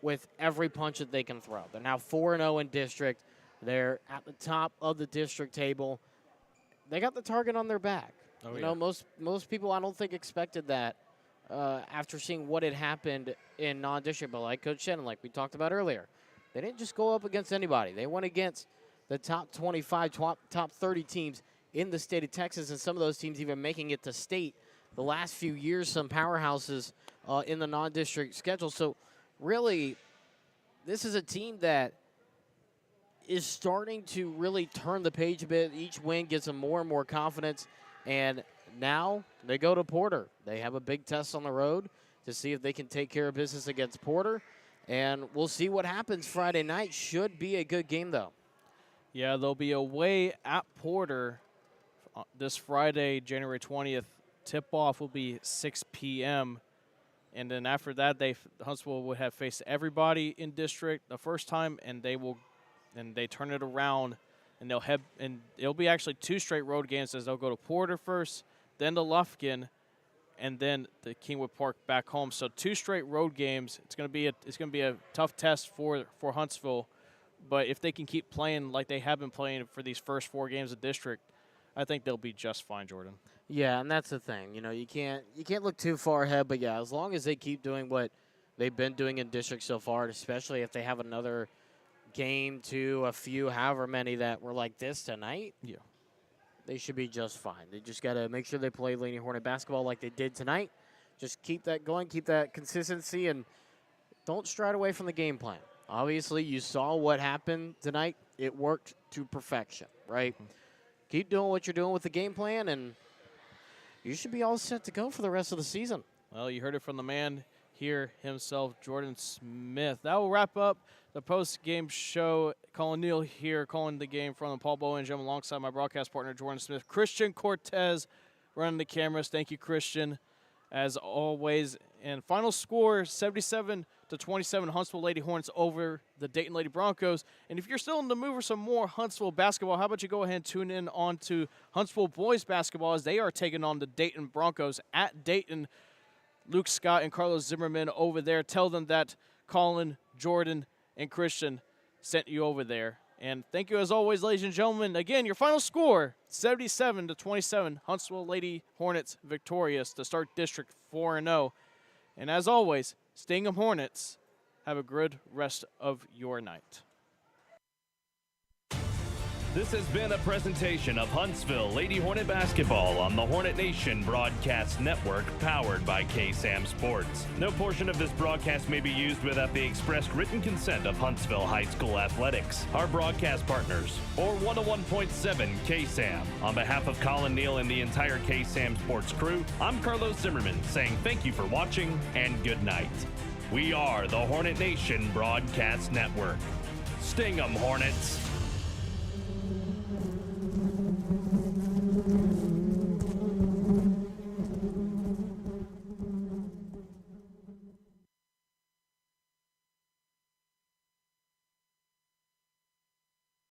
with every punch that they can throw. They're now 4-0 in district. They're at the top of the district table. They got the target on their back. Most people, I don't think, expected that after seeing what had happened in non-district. But like Coach said, and like we talked about earlier, they didn't just go up against anybody. They went against the top 25, top 30 teams in the state of Texas, and some of those teams even making it to state the last few years, some powerhouses in the non-district schedule. So really, this is a team that is starting to really turn the page a bit. Each win gives them more and more confidence. And now they go to Porter. They have a big test on the road to see if they can take care of business against Porter. And we'll see what happens Friday night. Should be a good game, though. Yeah, they'll be away at Porter this Friday, January 20th. Tip-off will be 6 p.m. And then after that, Huntsville will have faced everybody in district the first time, and they turn it around, and it'll be actually 2 straight road games as they'll go to Porter first, then to Lufkin, and then the Kingwood Park back home. So 2 straight road games. It's going to be a tough test for Huntsville, but if they can keep playing like they have been playing for these first 4 games of district, I think they'll be just fine, Jordan. Yeah, and that's the thing. You can't look too far ahead, but yeah, as long as they keep doing what they've been doing in district so far, especially if they have another game, two, a few, however many that were like this tonight. Yeah. They should be just fine. They just got to make sure they play Lady Hornet basketball like they did tonight. Just keep that going, keep that consistency, and don't stride away from the game plan. Obviously, you saw what happened tonight. It worked to perfection, right? Keep doing what you're doing with the game plan, and you should be all set to go for the rest of the season. Well, you heard it from the man here himself, Jordan Smith. That will wrap up the post-game show. Collin Neill here, calling the game from the Paul Bowen Gym alongside my broadcast partner, Jordan Smith. Christian Cortez running the cameras. Thank you, Christian, as always. And final score, 77-27, Huntsville Lady Hornets over the Dayton Lady Broncos. And if you're still in the mood for some more Huntsville basketball, how about you go ahead and tune in on to Huntsville boys basketball as they are taking on the Dayton Broncos at Dayton. Luke Scott and Carlos Zimmerman over there. Tell them that Collin, Jordan, and Christian sent you over there. And thank you as always, ladies and gentlemen. Again, your final score, 77-27, Huntsville Lady Hornets victorious to start District 4-0. And as always, Sting 'em Hornets, have a good rest of your night. This has been a presentation of Huntsville Lady Hornet basketball on the Hornet Nation Broadcast Network, powered by KSAM Sports. No portion of this broadcast may be used without the expressed written consent of Huntsville High School Athletics, our broadcast partners, or 101.7 KSAM. On behalf of Collin, Neill, and the entire KSAM Sports crew, I'm Carlos Zimmerman saying thank you for watching and good night. We are the Hornet Nation Broadcast Network. Sting 'em, Hornets!